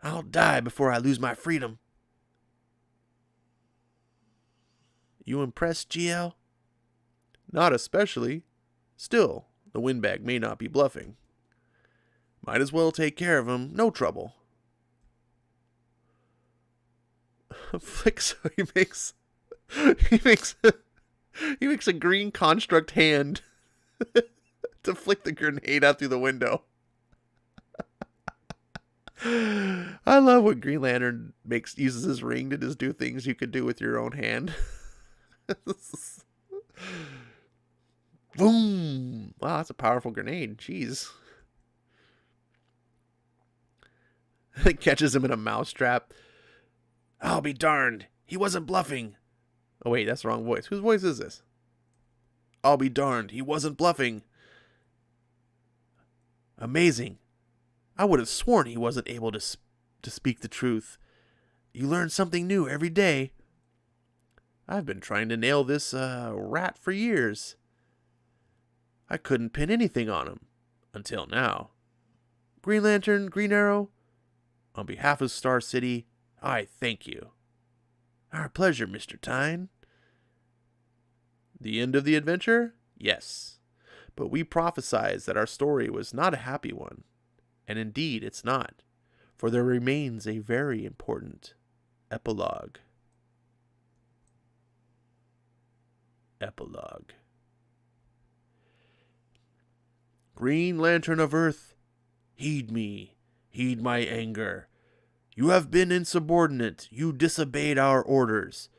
I'll die before I lose my freedom. You impressed, GL? Not especially. Still, the windbag may not be bluffing. Might as well take care of him, no trouble. Flick, so he makes a green construct hand to flick the grenade out through the window. I love when Green Lantern uses his ring to just do things you could do with your own hand. Boom! Wow, that's a powerful grenade. Jeez. It catches him in a mousetrap. I'll be darned. He wasn't bluffing. Oh, wait, that's the wrong voice. Whose voice is this? I'll be darned. He wasn't bluffing. Amazing. I would have sworn he wasn't able to speak the truth. You learn something new every day. I've been trying to nail this rat for years. I couldn't pin anything on him. Until now. Green Lantern, Green Arrow, on behalf of Star City, I thank you. Our pleasure, Mr. Tyne. The end of the adventure? Yes. But we prophesied that our story was not a happy one. And indeed, it's not. For there remains a very important epilogue. Epilogue. Green Lantern of Earth, heed me, heed my anger. You have been insubordinate. You disobeyed our orders.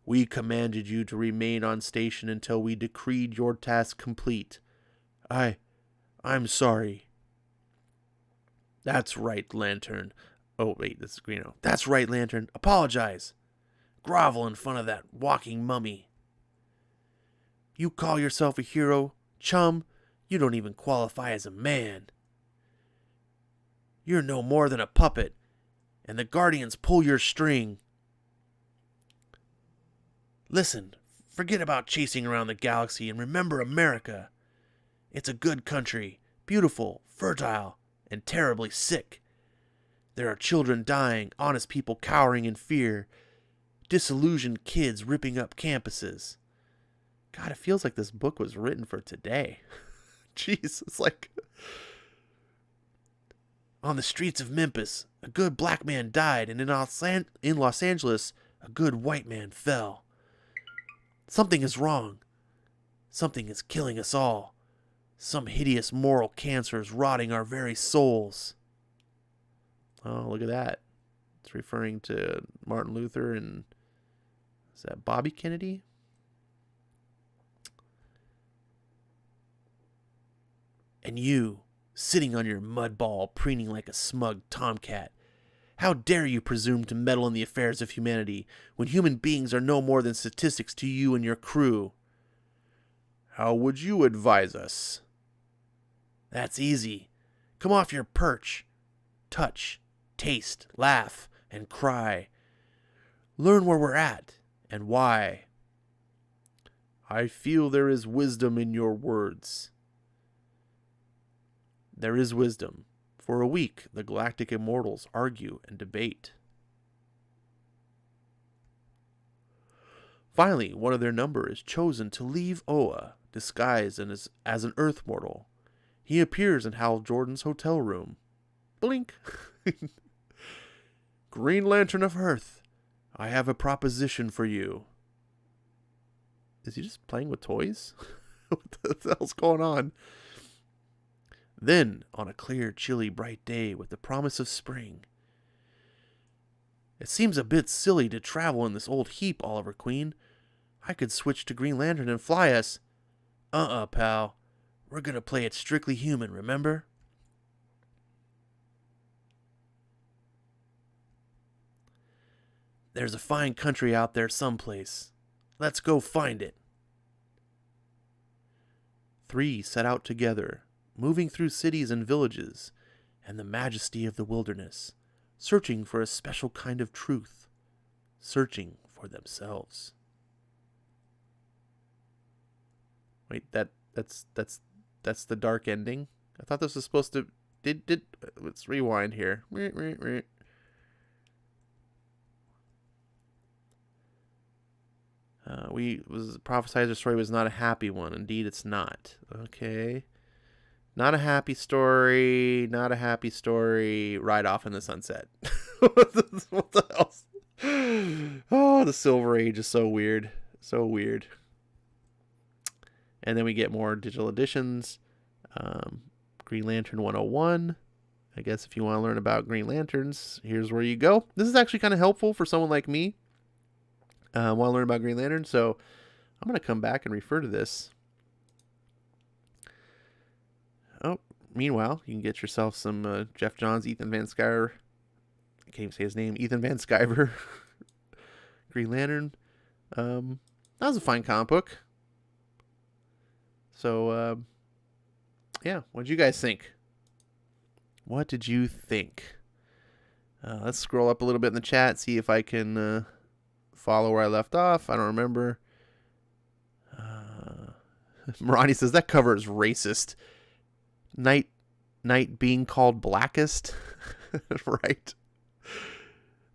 We commanded you to remain on station until we decreed your task complete. I'm sorry. That's right, Lantern. Oh, wait, this is Greeno. That's right, Lantern. Apologize. Grovel in front of that walking mummy. You call yourself a hero, chum? You don't even qualify as a man. You're no more than a puppet, and the Guardians pull your string. Listen, forget about chasing around the galaxy and remember America. It's a good country, beautiful, fertile, and terribly sick. There are children dying, honest people cowering in fear, disillusioned kids ripping up campuses. God, it feels like this book was written for today. Jeez, it's like... On the streets of Memphis, a good black man died, and in Los Angeles, a good white man fell. Something is wrong. Something is killing us all. Some hideous moral cancer is rotting our very souls. Oh, look at that. It's referring to Martin Luther and... Is that Bobby Kennedy? And you, sitting on your mud ball, preening like a smug tomcat. How dare you presume to meddle in the affairs of humanity, when human beings are no more than statistics to you and your crew? How would you advise us? That's easy. Come off your perch. Touch, taste, laugh, and cry. Learn where we're at, and why. I feel there is wisdom in your words. There is wisdom. For a week, the galactic immortals argue and debate. Finally, one of their number is chosen to leave Oa, disguised as an Earth mortal. He appears in Hal Jordan's hotel room. Blink. Green Lantern of Earth, I have a proposition for you. Is he just playing with toys? What the hell's going on? Then, on a clear, chilly, bright day with the promise of spring. It seems a bit silly to travel in this old heap, Oliver Queen. I could switch to Green Lantern and fly us. Pal. We're gonna play it strictly human, remember? There's a fine country out there someplace. Let's go find it. 3 set out together, moving through cities and villages and the majesty of the wilderness, searching for a special kind of truth, searching for themselves. Wait, that's the dark ending? I thought this was supposed to... Let's rewind here. Prophesied the story was not a happy one. Indeed, it's not. Okay. Not a happy story. Not a happy story. Ride off in the sunset. What the else? Oh, the Silver Age is so weird. So weird. And then we get more digital editions. Green Lantern 101. I guess if you want to learn about Green Lanterns, here's where you go. This is actually kind of helpful for someone like me. Want to learn about Green Lantern, so I'm going to come back and refer to this. Oh, meanwhile, you can get yourself some Jeff Johns, Ethan Van Sciver. I can't even say his name. Ethan Van Sciver. Green Lantern. That was a fine comic book. So, yeah, what did you guys think? What did you think? Let's scroll up a little bit in the chat, see if I can... follow where I left off. I don't remember. Marani says that cover is racist. Night night being called blackest. Right.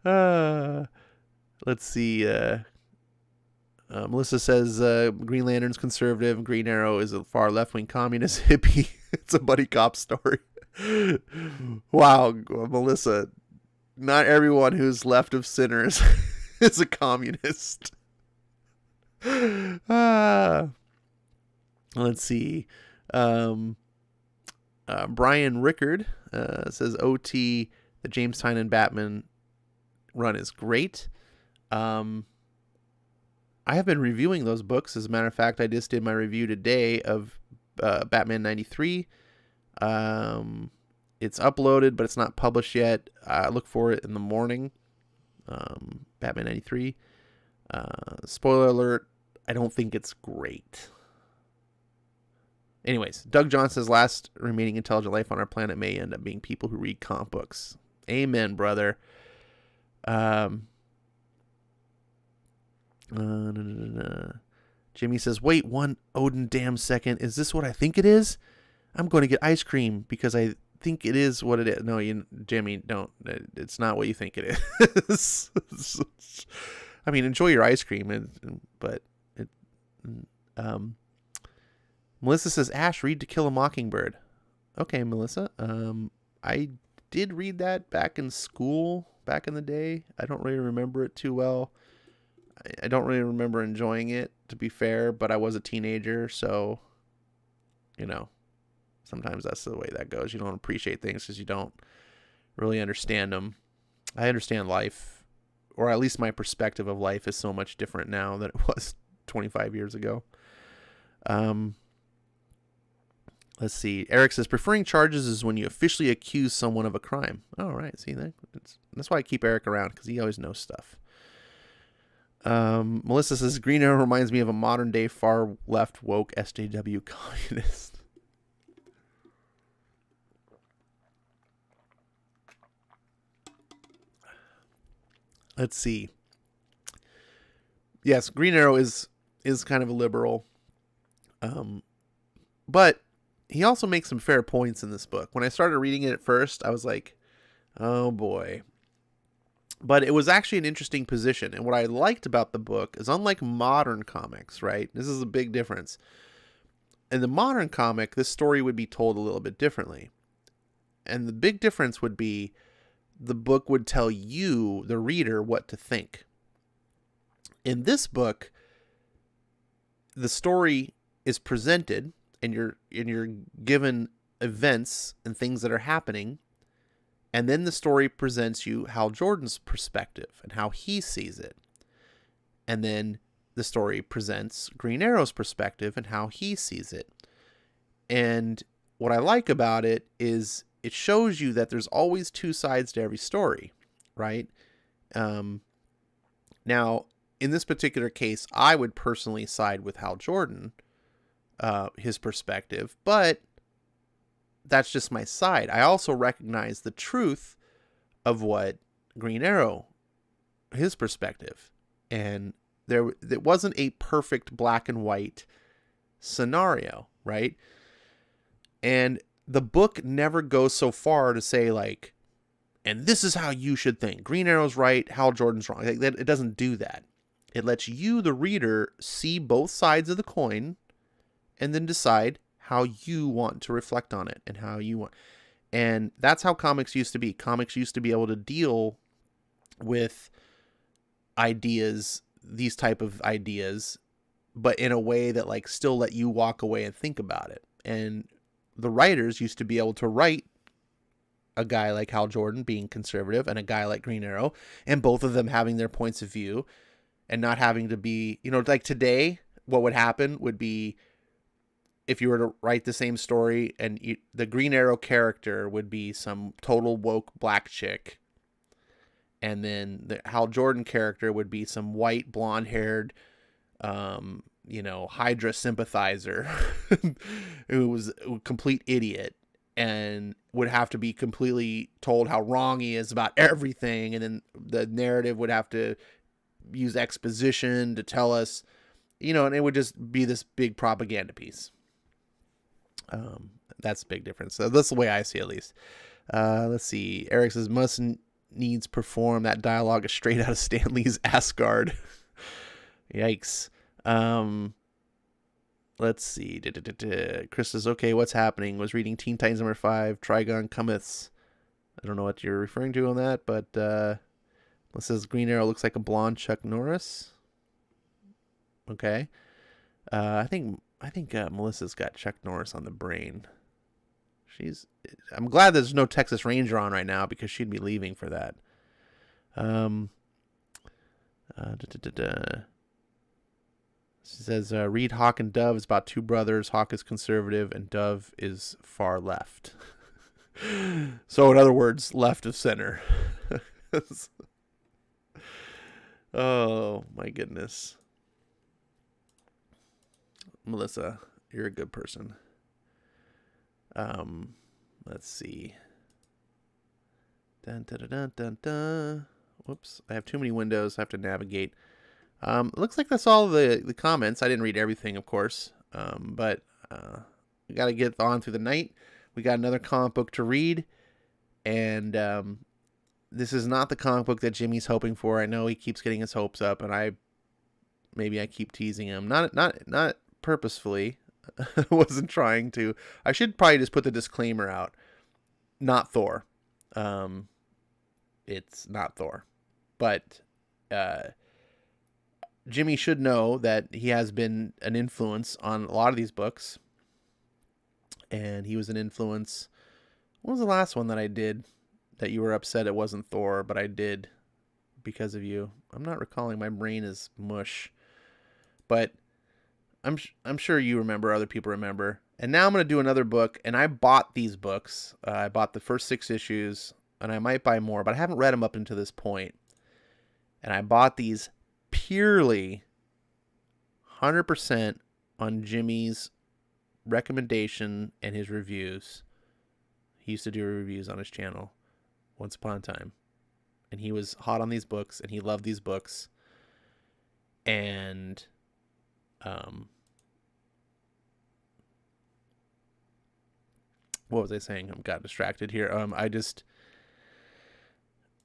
Let's see. Melissa says Green Lantern's conservative. Green Arrow is a far left-wing communist hippie. It's a buddy cop story. Wow, Melissa. Not everyone who's left of sinners is a communist. Let's see. Brian Rickard says OT, the James Tynion Batman run is great. I have been reviewing those books. As a matter of fact, I just did my review today of Batman 93. It's uploaded, but it's not published yet. I look for it in the morning. Batman 93. Spoiler alert, I don't think it's great. Anyways, Doug Johnson's last remaining intelligent life on our planet may end up being people who read comic books. Amen, brother. Jimmy says, wait one Odin damn second. Is this what I think it is? I'm going to get ice cream because I think it is what it is. No, Jimmy, don't. It's not what you think it is. I mean, enjoy your ice cream, but Melissa says, Ash, read To Kill a Mockingbird. Okay, Melissa. I did read that back in school, back in the day. I don't really remember it too well. I don't really remember enjoying it, to be fair, but I was a teenager, so, sometimes that's the way that goes. You don't appreciate things because you don't really understand them. I understand life, or at least my perspective of life is so much different now than it was 25 years ago. Let's see. Eric says, preferring charges is when you officially accuse someone of a crime. All right. See, that's why I keep Eric around, because he always knows stuff. Melissa says, Green Arrow reminds me of a modern day far left woke SJW communist. Let's see. Yes, Green Arrow is kind of a liberal. But he also makes some fair points in this book. When I started reading it at first, I was like, oh boy. But it was actually an interesting position. And what I liked about the book is, unlike modern comics, right? This is a big difference. In the modern comic, this story would be told a little bit differently. And the big difference would be the book would tell you, the reader, what to think. In this book, the story is presented, and you're given events and things that are happening, and then the story presents you Hal Jordan's perspective and how he sees it. And then the story presents Green Arrow's perspective and how he sees it. And what I like about it is it shows you that there's always two sides to every story, right? Now, in this particular case, I would personally side with Hal Jordan, his perspective, but that's just my side. I also recognize the truth of what Green Arrow, his perspective. And it wasn't a perfect black and white scenario, right? And the book never goes so far to say, like, and this is how you should think. Green Arrow's right, Hal Jordan's wrong. Like, it doesn't do that. It lets you, the reader, see both sides of the coin and then decide how you want to reflect on it and how you want. And that's how comics used to be. Comics used to be able to deal with ideas, these type of ideas, but in a way that, like, still let you walk away and think about it. And the writers used to be able to write a guy like Hal Jordan being conservative and a guy like Green Arrow, and both of them having their points of view and not having to be, like today, what would happen would be, if you were to write the same story and the Green Arrow character would be some total woke black chick, and then the Hal Jordan character would be some white blonde-haired, Hydra sympathizer who was a complete idiot and would have to be completely told how wrong he is about everything. And then the narrative would have to use exposition to tell us, and it would just be this big propaganda piece. That's a big difference. So that's the way I see it, at least. Let's see. Eric says, must needs perform. That dialogue is straight out of Stan Lee's Asgard. Yikes. Let's see. Chris says, okay, what's happening? Was reading Teen Titans number 5, Trigon Cometh. I don't know what you're referring to on that, but it says Green Arrow looks like a blonde Chuck Norris. Okay. I think Melissa's got Chuck Norris on the brain. I'm glad there's no Texas Ranger on right now, because she'd be leaving for that. She says, read Hawk and Dove is about two brothers. Hawk is conservative and Dove is far left. So in other words, left of center. Oh my goodness. Melissa, you're a good person. Let's see. Dun, dun, dun, dun, dun. Whoops, I have too many windows. I have to navigate. Looks like that's all the comments. I didn't read everything, of course, but we got to get on through the night. We got another comic book to read, and this is not the comic book that Jimmy's hoping for. I know he keeps getting his hopes up, and maybe I keep teasing him. Not purposefully. I wasn't trying to. I should probably just put the disclaimer out. Not Thor. It's not Thor, but Jimmy should know that he has been an influence on a lot of these books. And he was an influence. What was the last one that I did that you were upset it wasn't Thor, but I did because of you? I'm not recalling. My brain is mush. But I'm sure you remember, other people remember. And now I'm going to do another book, and I bought these books. I bought the first 6 issues, and I might buy more, but I haven't read them up until this point. And I bought these purely 100% on Jimmy's recommendation and his reviews. He used to do reviews on his channel once upon a time, and he was hot on these books, and he loved these books. And what was I saying? I got distracted here.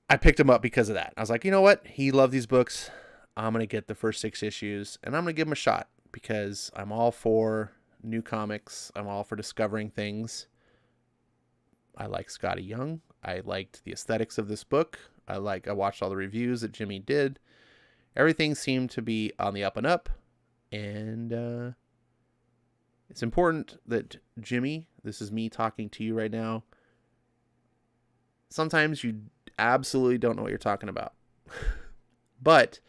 I picked him up because of that. I was like, you know what? He loved these books. I'm going to get the first 6 issues, and I'm going to give him a shot, because I'm all for new comics. I'm all for discovering things. I like Scotty Young. I liked the aesthetics of this book. I watched all the reviews that Jimmy did. Everything seemed to be on the up and up. And it's important that Jimmy, this is me talking to you right now, sometimes you absolutely don't know what you're talking about. But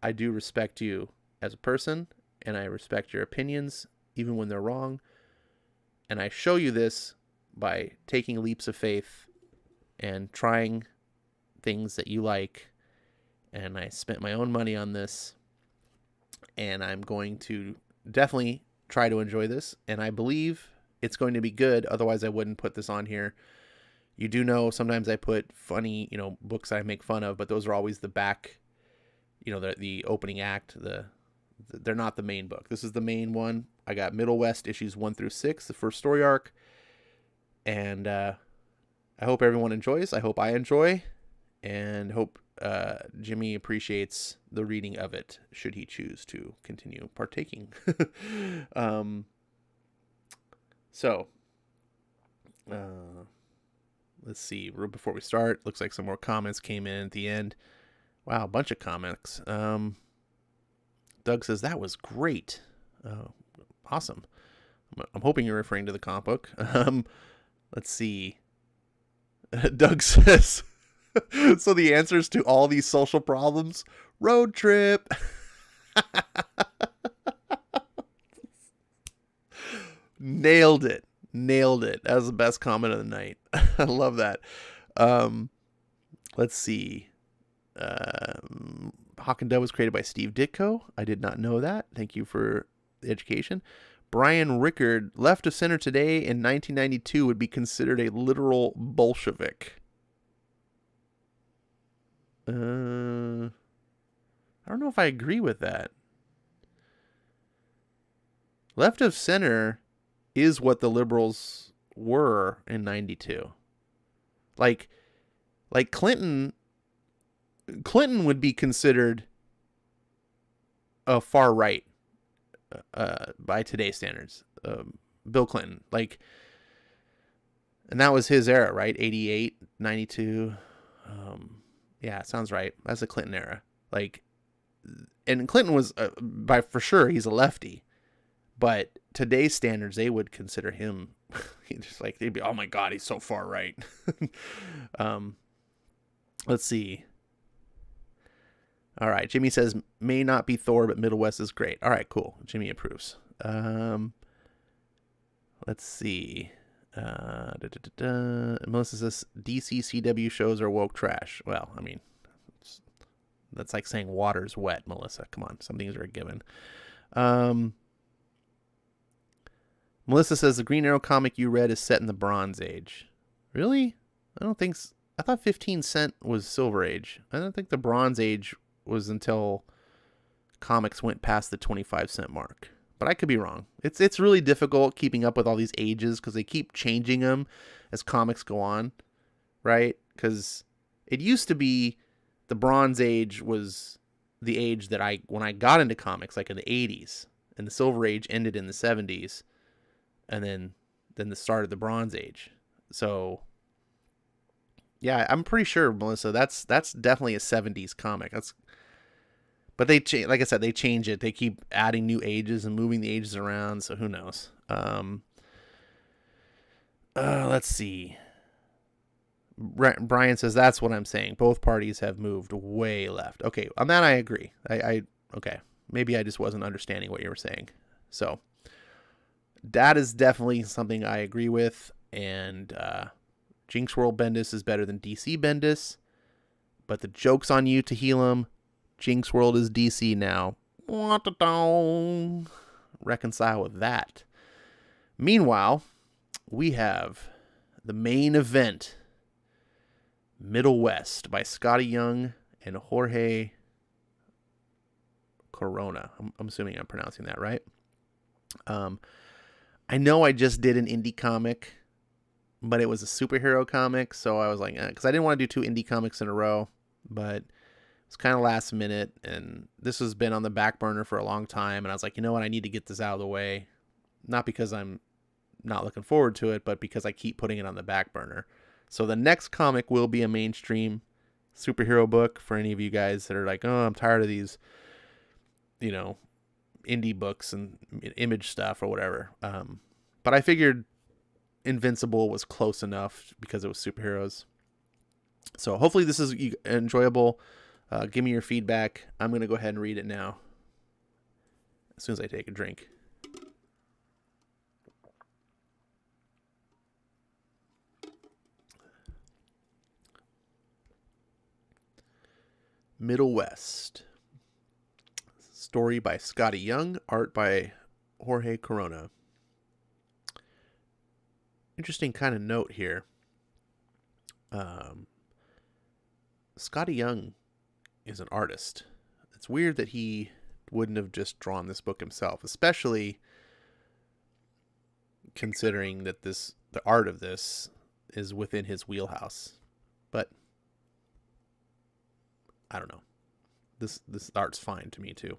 I do respect you as a person, and I respect your opinions, even when they're wrong. And I show you this by taking leaps of faith and trying things that you like. And I spent my own money on this, and I'm going to definitely try to enjoy this. And I believe it's going to be good. Otherwise, I wouldn't put this on here. You do know sometimes I put funny, books I make fun of, but those are always the back, the opening act. They're not the main book. This is the main one. I got Middlewest issues 1 through 6, the first story arc. And I hope everyone enjoys. I hope I enjoy, and hope Jimmy appreciates the reading of it, should he choose to continue partaking. Let's see. Before we start, looks like some more comments came in at the end. Wow, a bunch of comments. Doug says, that was great. Awesome. I'm hoping you're referring to the comic book. Let's see. Doug says, so the answers to all these social problems, road trip. Nailed it. That was the best comment of the night. I love that. Let's see. Hawk and Dove was created by Steve Ditko. I did not know that. Thank you for the education. Brian Rickard, left of center today in 1992 would be considered a literal Bolshevik. I don't know if I agree with that. Left of center is what the liberals were in 92. Like Clinton would be considered a far right by today's standards. Bill Clinton, and that was his era, right? 88, 92. Yeah, sounds right. That's the Clinton era. And Clinton was for sure he's a lefty, but today's standards they would consider him just they'd be, oh my God, he's so far right. Let's see. All right, Jimmy says may not be Thor, but Middlewest is great. All right, cool. Jimmy approves. Let's see. Melissa says DC CW shows are woke trash. Well, I mean, that's like saying water's wet, Melissa. Come on, some things are a given. Melissa says the Green Arrow comic you read is set in the Bronze Age. Really? I don't think so. I thought 15 cent was Silver Age. I don't think the Bronze Age was until comics went past the 25-cent mark. But I could be wrong. It's really difficult keeping up with all these ages because they keep changing them as comics go on, right? Because it used to be the Bronze Age was the age that when I got into comics, like in the 80s, and the Silver Age ended in the 70s, and then the start of the Bronze Age. So, yeah, I'm pretty sure, Melissa, that's definitely a 70s comic. But like I said, they change it. They keep adding new ages and moving the ages around. So who knows? Let's see. Brian says that's what I'm saying. Both parties have moved way left. Okay, on that I agree. Okay. Maybe I just wasn't understanding what you were saying. So that is definitely something I agree with. And Jinx World Bendis is better than DC Bendis. But the joke's on you to heal him. Jinx World is DC now. Reconcile with that. Meanwhile, we have the main event, Middlewest by Scotty Young and Jorge Corona. I'm assuming I'm pronouncing that right. I know I just did an indie comic, but it was a superhero comic, so I was like, because I didn't want to do 2 indie comics in a row, but it's kind of last minute, and this has been on the back burner for a long time, and I was like, you know what, I need to get this out of the way, not because I'm not looking forward to it, but because I keep putting it on the back burner. So the next comic will be a mainstream superhero book for any of you guys that are like, oh, I'm tired of these, indie books and image stuff or whatever. But I figured Invincible was close enough because it was superheroes. So hopefully this is enjoyable. Give me your feedback. I'm going to go ahead and read it now as soon as I take a drink. Middlewest. Story by Scotty Young. Art by Jorge Corona. Interesting kind of note here. Scotty Young is an artist. It's weird that he wouldn't have just drawn this book himself, especially considering that the art of this is within his wheelhouse. But I don't know. This art's fine to me too.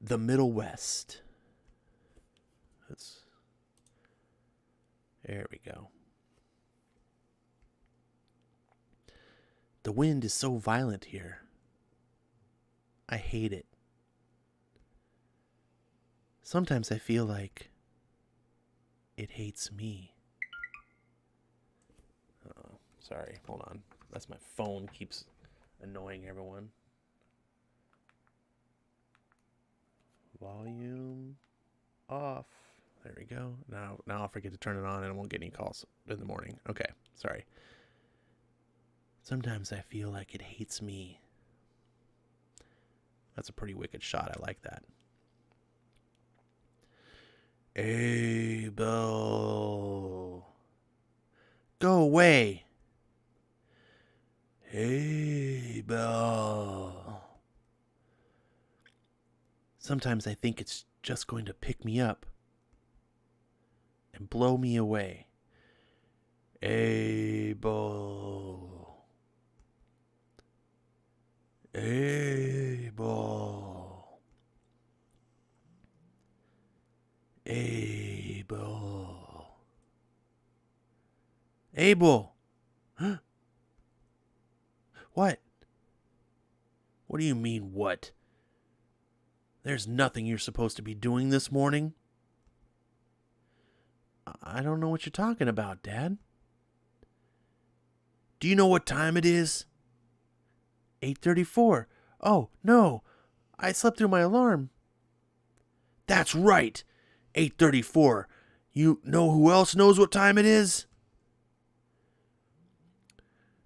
The Middlewest. There we go. The wind is so violent here. I hate it. Sometimes I feel like it hates me. Oh, sorry. Hold on. That's my phone keeps annoying everyone. Volume off. There we go. Now I'll forget to turn it on and I won't get any calls in the morning. Okay. Sorry. Sometimes I feel like it hates me. That's a pretty wicked shot. I like that. Abel. Go away. Abel. Sometimes I think it's just going to pick me up and blow me away. Able. Able. Able. Abel. Huh? What? What do you mean, what? There's nothing you're supposed to be doing this morning. I don't know what you're talking about, Dad. Do you know what time it is? 8:34. Oh, no. I slept through my alarm. That's right. 8:34. You know who else knows what time it is?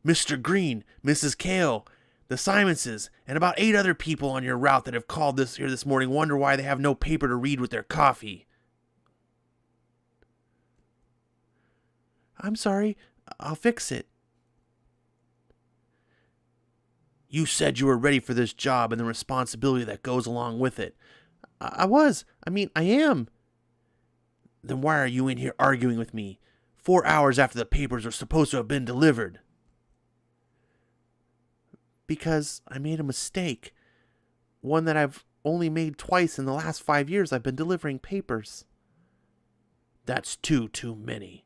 Mr. Green, Mrs. Kale, the Simonses, and about 8 other people on your route that have called this morning wonder why they have no paper to read with their coffee. I'm sorry. I'll fix it. You said you were ready for this job and the responsibility that goes along with it. I am. Then why are you in here arguing with me 4 hours after the papers are supposed to have been delivered? Because I made a mistake. One that I've only made twice in the last 5 years I've been delivering papers. That's too many.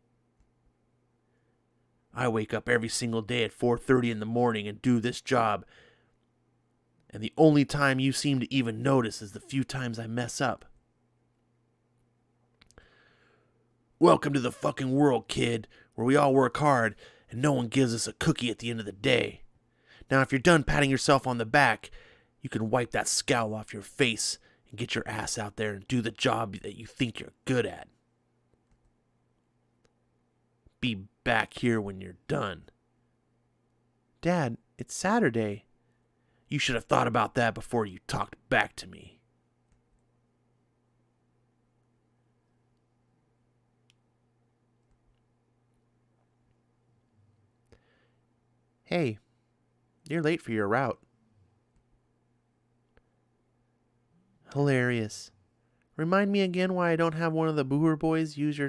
I wake up every single day at 4:30 in the morning and do this job. And the only time you seem to even notice is the few times I mess up. Welcome to the fucking world, kid, where we all work hard and no one gives us a cookie at the end of the day. Now, if you're done patting yourself on the back, you can wipe that scowl off your face and get your ass out there and do the job that you think you're good at. Be back here when you're done. Dad, it's Saturday. You should have thought about that before you talked back to me. Hey, you're late for your route. Hilarious. Remind me again why I don't have one of the Booher boys use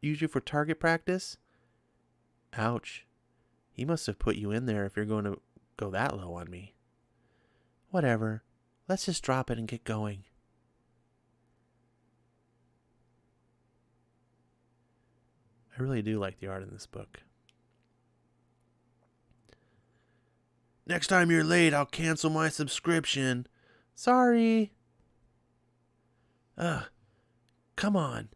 you for target practice? Ouch. He must have put you in there if you're going to go that low on me. Whatever. Let's just drop it and get going. I really do like the art in this book. Next time you're late, I'll cancel my subscription. Sorry. Come on.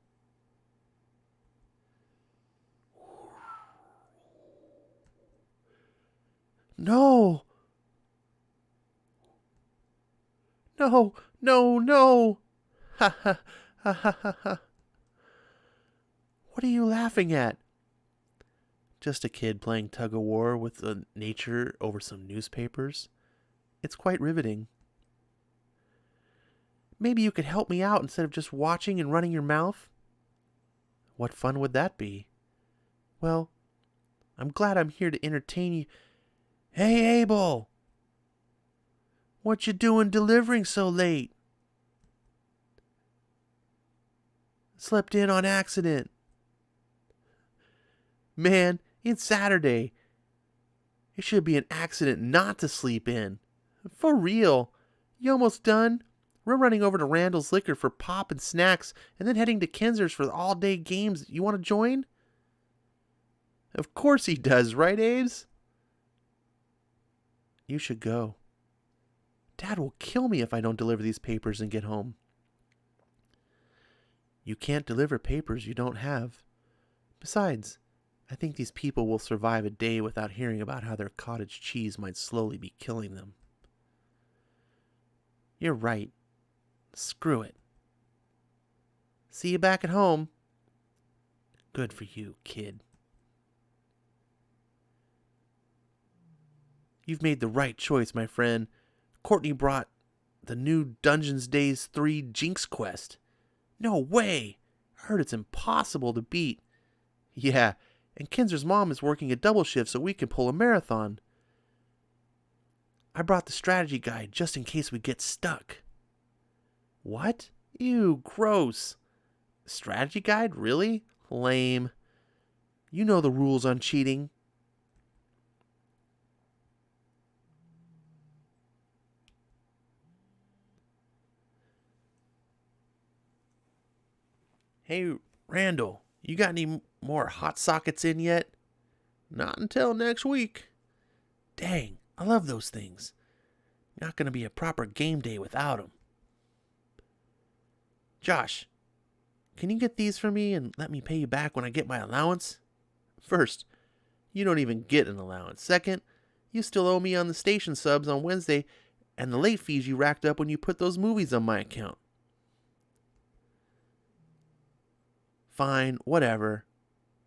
No. No. Ha ha ha ha ha ha. What are you laughing at? Just a kid playing tug-of-war with the nature over some newspapers. It's quite riveting. Maybe you could help me out instead of just watching and running your mouth? What fun would that be? Well, I'm glad I'm here to entertain you. Hey, Abel! What you doing delivering so late? Slept in on accident. Man, it's Saturday. It should be an accident not to sleep in. For real. You almost done? We're running over to Randall's Liquor for pop and snacks and then heading to Kinzer's for the all-day games. You want to join? Of course he does, right, Aves? You should go. Dad will kill me if I don't deliver these papers and get home. You can't deliver papers you don't have. Besides, I think these people will survive a day without hearing about how their cottage cheese might slowly be killing them. You're right. Screw it. See you back at home. Good for you, kid. You've made the right choice, my friend. Courtney brought the new Dungeons Days 3 Jinx quest. No way! I heard it's impossible to beat. Yeah, and Kinzer's mom is working a double shift so we can pull a marathon. I brought the strategy guide just in case we get stuck. What? Ew, gross. Strategy guide? Really? Lame. You know the rules on cheating. Hey, Randall, you got any more hot sockets in yet? Not until next week. Dang, I love those things. Not going to be a proper game day without them. Josh, can you get these for me and let me pay you back when I get my allowance? First, you don't even get an allowance. Second, you still owe me on the station subs on Wednesday and the late fees you racked up when you put those movies on my account. Fine, whatever.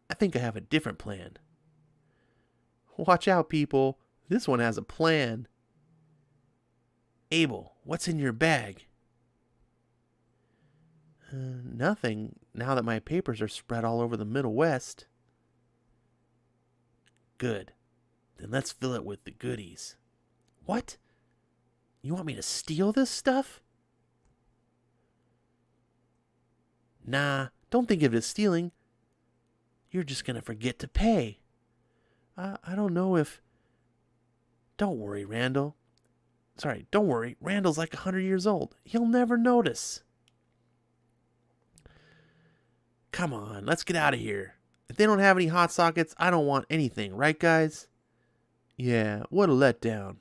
I think I have a different plan. Watch out, people. This one has a plan. Abel, what's in your bag? Nothing, now that my papers are spread all over the Middlewest. Good. Then let's fill it with the goodies. What? You want me to steal this stuff? Nah, don't think of it as stealing. You're just going to forget to pay. I don't know if... Don't worry, Randall. Don't worry. Randall's like 100 years old. He'll never notice. Come on, let's get out of here. If they don't have any hot sockets, I don't want anything, right, guys? Yeah, what a letdown.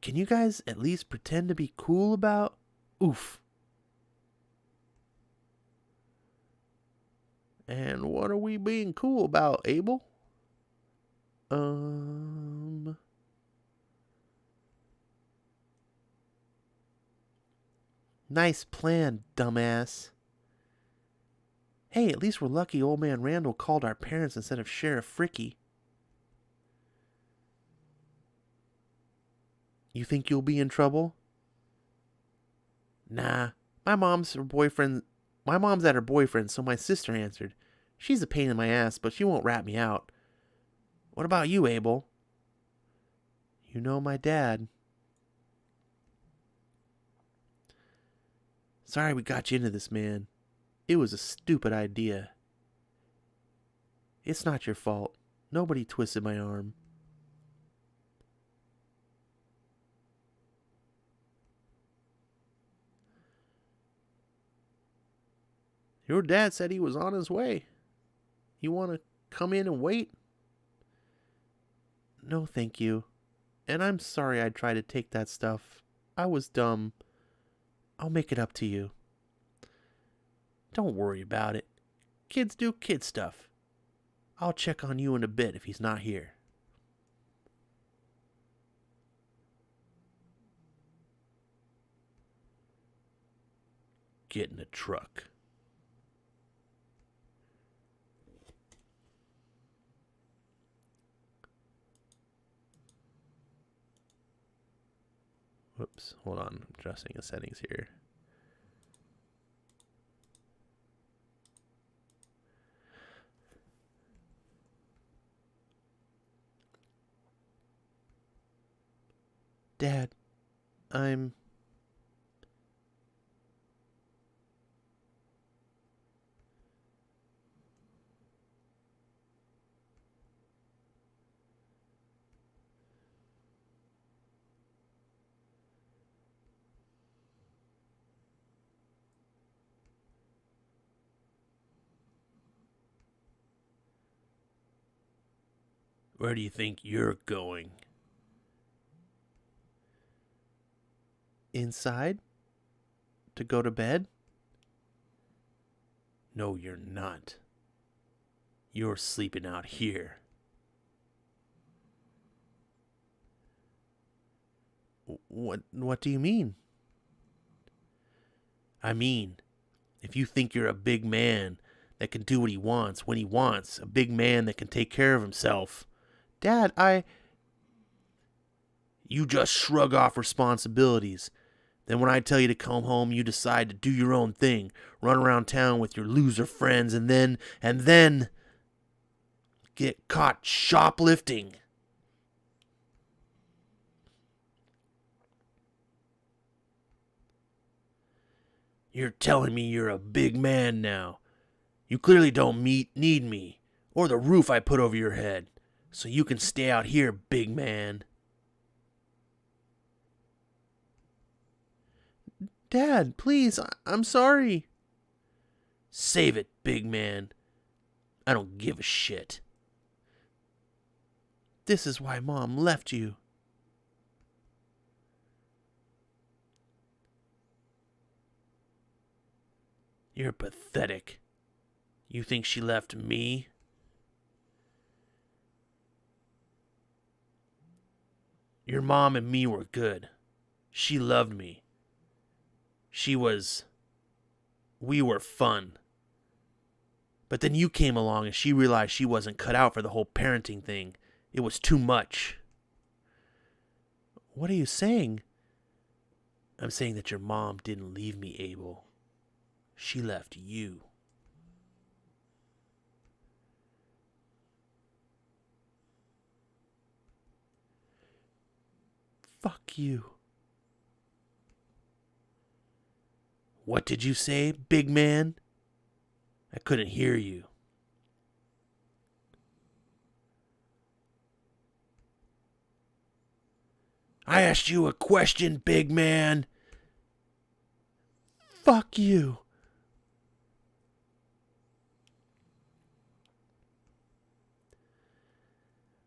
Can you guys at least pretend to be cool about... Oof. And what are we being cool about, Abel? Nice plan, dumbass. Hey, at least we're lucky old man Randall called our parents instead of Sheriff Fricky. You think you'll be in trouble? Nah, my mom's at her boyfriend, so my sister answered. She's a pain in my ass, but she won't rat me out. What about you, Abel? You know my dad. Sorry we got you into this, man. It was a stupid idea. It's not your fault. Nobody twisted my arm. Your dad said he was on his way. You want to come in and wait? No, thank you. And I'm sorry I tried to take that stuff. I was dumb. I'll make it up to you. Don't worry about it. Kids do kid stuff. I'll check on you in a bit if he's not here. Get in the truck. Whoops, hold on, I'm adjusting the settings here. Dad, I'm... Where do you think you're going? Inside? To go to bed? No, you're not. You're sleeping out here. What do you mean? I mean, if you think you're a big man that can do what he wants when he wants, a big man that can take care of himself. Dad, You just shrug off responsibilities. Then when I tell you to come home, you decide to do your own thing, run around town with your loser friends, and then get caught shoplifting. You're telling me you're a big man now. You clearly don't need me, or the roof I put over your head, so you can stay out here, big man. Dad, please, I'm sorry. Save it, big man. I don't give a shit. This is why Mom left you. You're pathetic. You think she left me? Your mom and me were good. She loved me. We were fun. But then you came along and she realized she wasn't cut out for the whole parenting thing. It was too much. What are you saying? I'm saying that your mom didn't leave me, Abel. She left you. Fuck you. What did you say, big man? I couldn't hear you. I asked you a question, big man. Fuck you.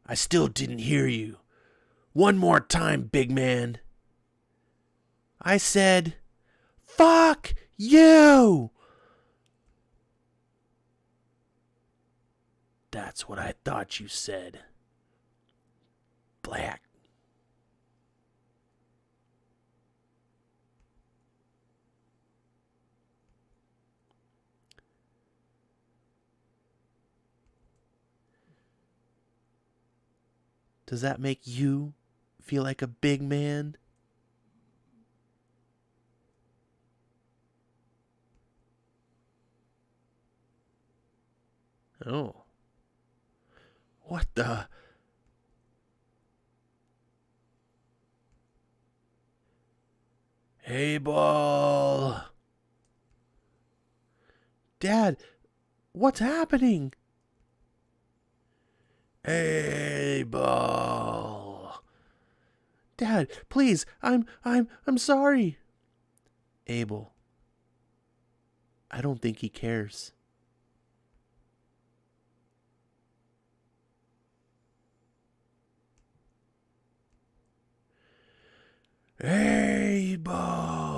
I still didn't hear you. One more time, big man. I said, fuck you. That's what I thought you said. Black. Does that make you feel like a big man? Oh. What the? Hey, ball. Dad, what's happening? Hey, ball. Dad, please, I'm sorry. Abel, I don't think he cares. Hey, ball.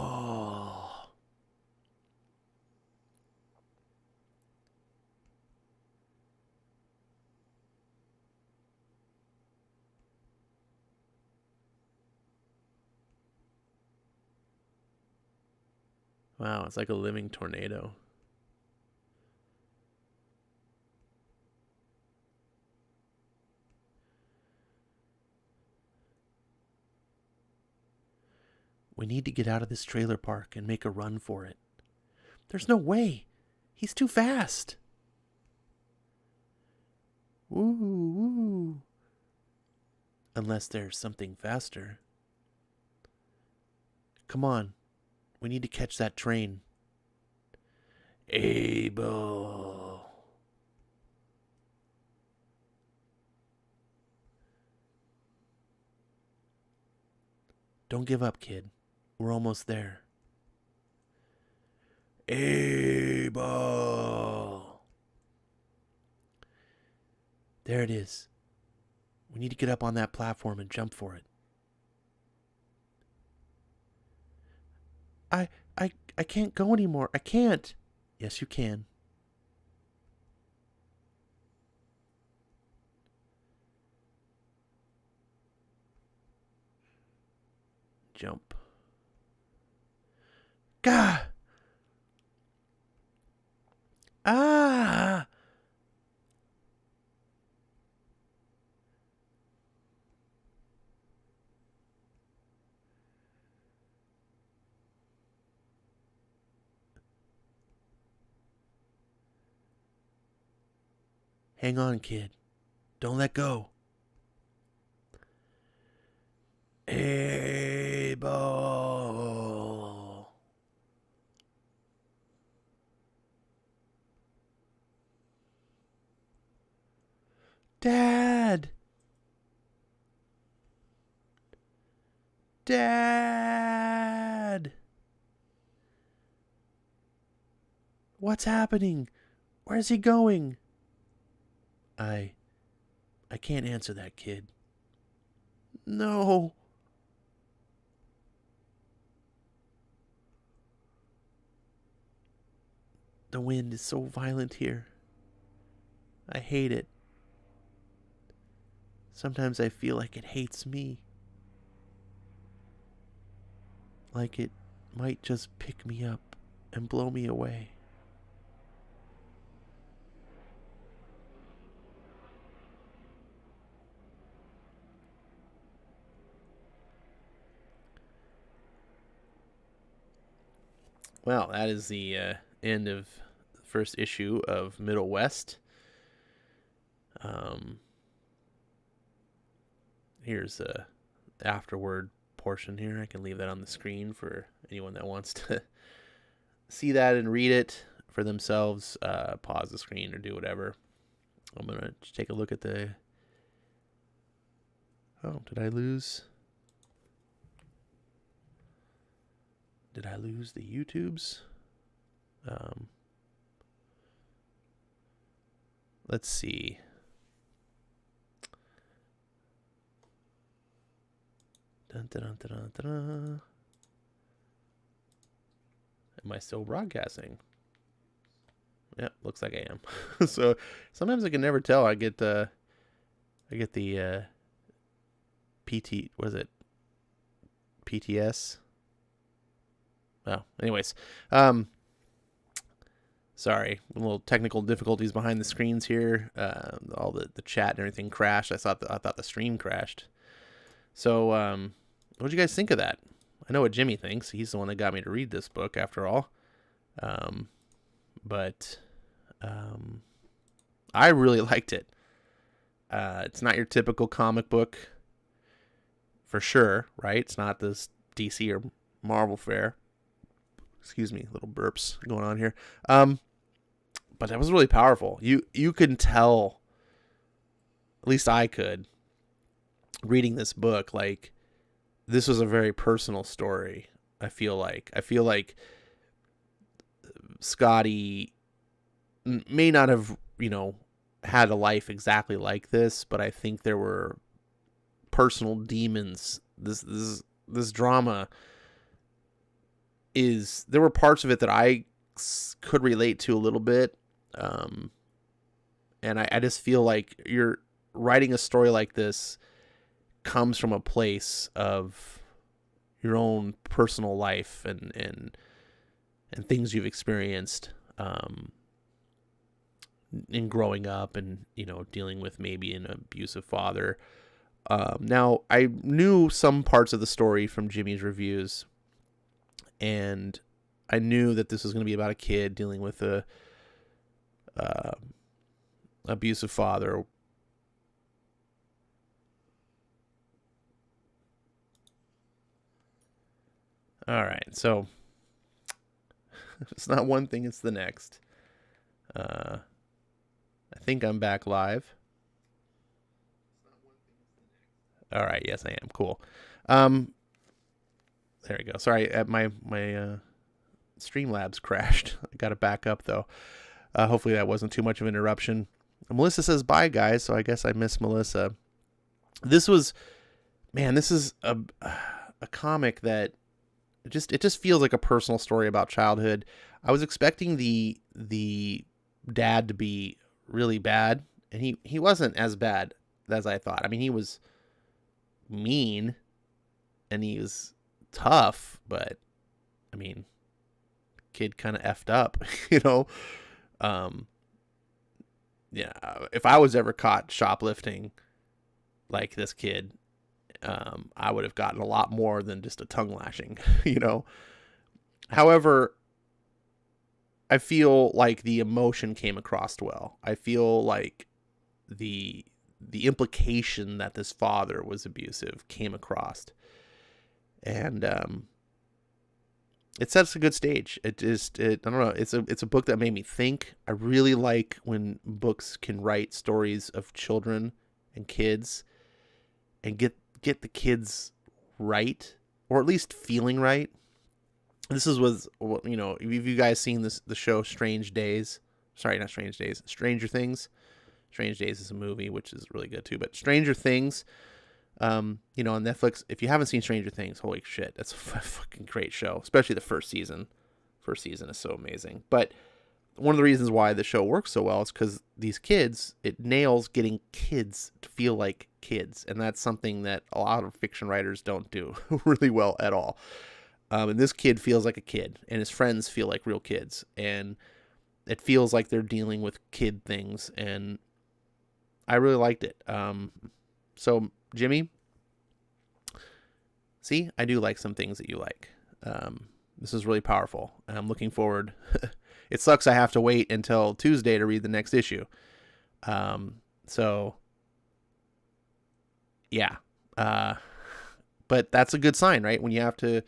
Wow, it's like a living tornado. We need to get out of this trailer park and make a run for it. There's no way. He's too fast. Woo, woo. Unless there's something faster. Come on. We need to catch that train. Abel. Don't give up, kid. We're almost there. Abel. There it is. We need to get up on that platform and jump for it. I can't go anymore. I can't. Yes, you can. Jump. Gah! Ah! Hang on, kid. Don't let go. Abel. Dad! Dad! What's happening? Where's he going? I can't answer that, kid. No. The wind is so violent here. I hate it. Sometimes I feel like it hates me. Like it might just pick me up and blow me away. Well, that is the end of the first issue of Middlewest. Here's the afterword portion here. I can leave that on the screen for anyone that wants to see that and read it for themselves. Pause the screen or do whatever. I'm going to take a look at the... Oh, did I lose the YouTubes? Let's see. Dun, dun, dun, dun, dun, dun. Am I still broadcasting? Yeah, looks like I am. So sometimes I can never tell. I get the PT, what is it? PTS. Well, anyways, sorry, a little technical difficulties behind the screens here. All the chat and everything crashed. I thought the stream crashed. So, what did you guys think of that? I know what Jimmy thinks. He's the one that got me to read this book, after all. But I really liked it. It's not your typical comic book, for sure, right? It's not this DC or Marvel fare. Excuse me, little burps going on here. But that was really powerful. You can tell, at least I could, reading this book, like, this was a very personal story. I feel like Scotty may not have, had a life exactly like this, but I think there were personal demons. This drama there were parts of it that I could relate to a little bit. And I just feel like you're writing a story like this comes from a place of your own personal life and things you've experienced in growing up and, dealing with maybe an abusive father. Now, I knew some parts of the story from Jimmy's reviews, and I knew that this was going to be about a kid dealing with a abusive father. All right, so it's not one thing, it's the next. I think I'm back live. All right, yes, I am. Cool. There we go. Sorry, my Streamlabs crashed. I got to back up, though. Hopefully that wasn't too much of an interruption. Melissa says, bye, guys, so I guess I missed Melissa. This is a comic that it just feels like a personal story about childhood. I was expecting the dad to be really bad, and he wasn't as bad as I thought. I mean, he was mean and he was tough, but I mean, kid kind of effed up, yeah, if I was ever caught shoplifting like this kid, I would have gotten a lot more than just a tongue lashing, However, I feel like the emotion came across well. I feel like the implication that this father was abusive came across. And it sets a good stage. I don't know. It's a book that made me think. I really like when books can write stories of children and kids and get the kids right, or at least feeling right. This was, have you guys seen the show Strange Days? Sorry, not Strange Days. Stranger Things. Strange Days is a movie, which is really good too. But Stranger Things, on Netflix. If you haven't seen Stranger Things, holy shit, that's a fucking great show. Especially the first season. First season is so amazing. But one of the reasons why the show works so well is because these kids, it nails getting kids to feel like kids, and that's something that a lot of fiction writers don't do really well at all. And this kid feels like a kid, and his friends feel like real kids, and it feels like they're dealing with kid things, and I really liked it. So Jimmy, see, I do like some things that you like. This is really powerful, and I'm looking forward. It sucks I have to wait until Tuesday to read the next issue. So yeah. But that's a good sign, right? When you have to,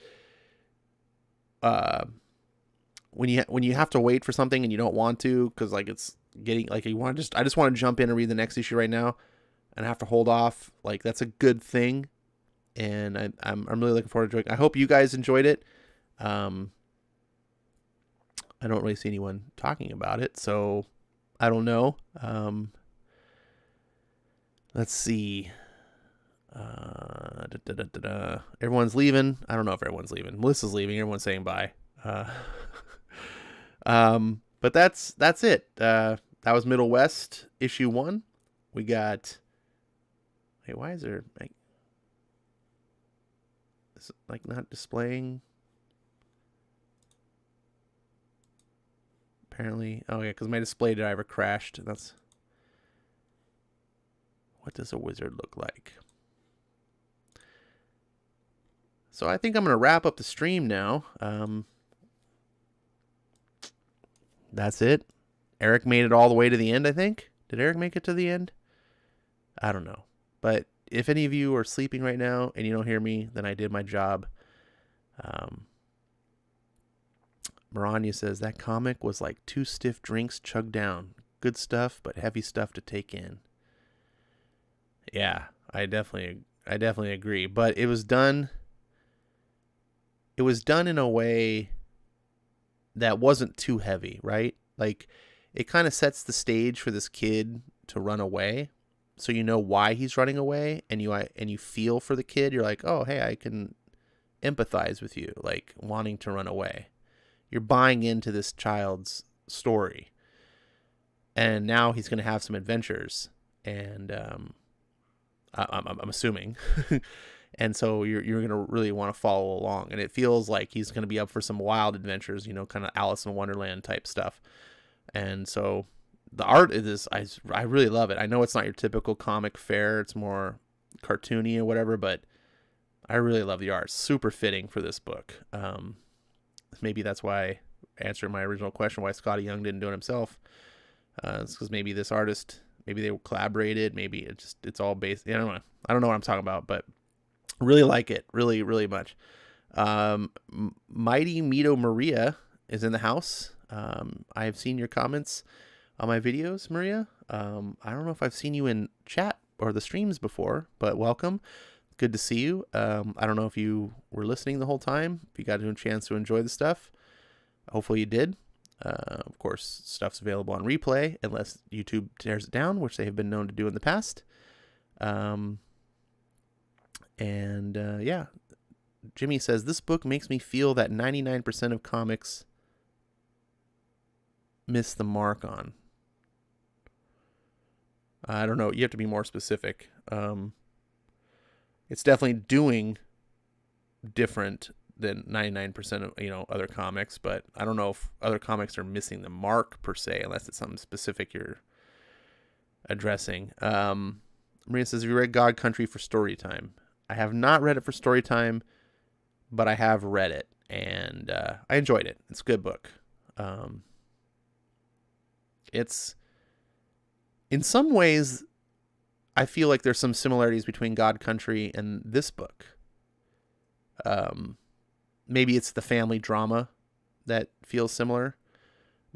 when you have to wait for something and you don't want to, because like it's getting like I just want to jump in and read the next issue right now, and I have to hold off. Like that's a good thing, and I'm really looking forward to it. I hope you guys enjoyed it. I don't really see anyone talking about it, so I don't know. Let's see. Everyone's leaving. I don't know if everyone's leaving. Melissa's leaving. Everyone's saying bye. But that's it. That was Middlewest issue 1. We got. Wait, why is there like not displaying? Apparently, oh yeah, because my display driver crashed. That's. What does a wizard look like? So I think I'm going to wrap up the stream now. That's it. Eric made it all the way to the end, I think. Did Eric make it to the end? I don't know. But if any of you are sleeping right now and you don't hear me, then I did my job. Maranya says, that comic was like 2 stiff drinks chugged down. Good stuff, but heavy stuff to take in. Yeah, I definitely agree. But it was done in a way that wasn't too heavy, right? Like, it kind of sets the stage for this kid to run away. So you know why he's running away, and you feel for the kid. You're like, oh, hey, I can empathize with you, like wanting to run away. You're buying into this child's story. And now he's going to have some adventures. And I'm assuming. And so you're going to really want to follow along. And it feels like he's going to be up for some wild adventures, kind of Alice in Wonderland type stuff. And so the art is, I really love it. I know it's not your typical comic fare. It's more cartoony or whatever, but I really love the art. Super fitting for this book. Maybe that's why, answering my original question, why Scotty Young didn't do it himself. It's because maybe this artist, maybe they collaborated. Maybe it's all based. I don't know. I don't know what I'm talking about, but really like it. Really, really much. Mighty Mito Maria is in the house. I have seen your comments on my videos, Maria. I don't know if I've seen you in chat or the streams before, but welcome. Good to see you. I don't know if you were listening the whole time, if you got a chance to enjoy the stuff. Hopefully you did. Of course, stuff's available on replay, unless YouTube tears it down, which they have been known to do in the past. Yeah. Jimmy says, this book makes me feel that 99% of comics miss the mark on. I don't know. You have to be more specific. It's definitely doing different than 99% of, other comics, but I don't know if other comics are missing the mark per se, unless it's something specific you're addressing. Maria says, have you read God Country for story time? I have not read it for story time, but I have read it, and I enjoyed it. It's a good book. It's, in some ways, I feel like there's some similarities between God Country and this book. Maybe it's the family drama that feels similar.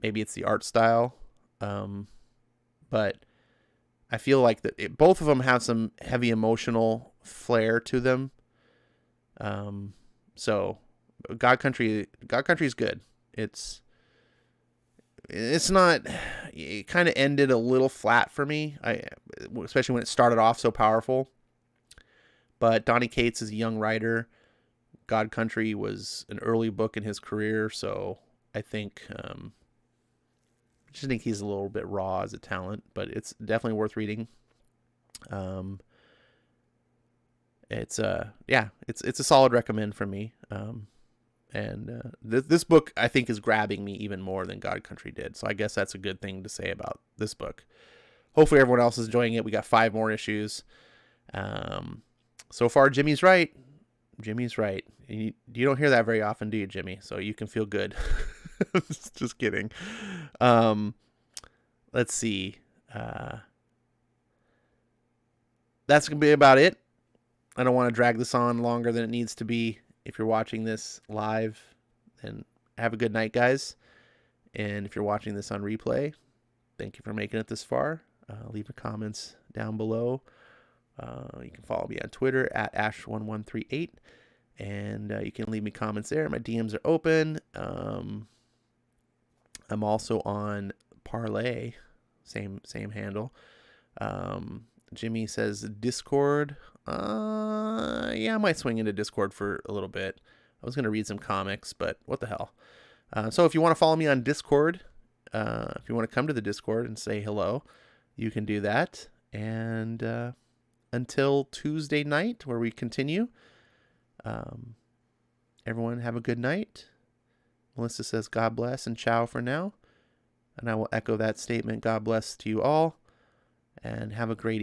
Maybe it's the art style. But I feel like both of them have some heavy emotional flair to them. So God Country is good. It's not, it kind of ended a little flat for me. Especially when it started off so powerful. But Donny Cates is a young writer. God Country was an early book in his career, so I think I just think he's a little bit raw as a talent, but it's definitely worth reading. It's a solid recommend from me. And this book I think is grabbing me even more than God Country did, so I guess that's a good thing to say about this book. Hopefully everyone else is enjoying it. We got 5 more issues. So far, Jimmy's right. Jimmy's right. You don't hear that very often, do you, Jimmy? So you can feel good. Just kidding. Let's see. That's going to be about it. I don't want to drag this on longer than it needs to be. If you're watching this live, then have a good night, guys. And if you're watching this on replay, thank you for making it this far. Leave your comments down below. You can follow me on Twitter at Ash1138, and you can leave me comments there. My DMs are open. I'm also on Parlay, same handle. Jimmy says Discord. Yeah, I might swing into Discord for a little bit. I was gonna read some comics, but what the hell. So if you want to follow me on Discord, if you want to come to the Discord and say hello, you can do that. And until Tuesday night, where we continue, everyone have a good night. Melissa says God bless and ciao for now. And I will echo that statement. God bless to you all, and have a great evening.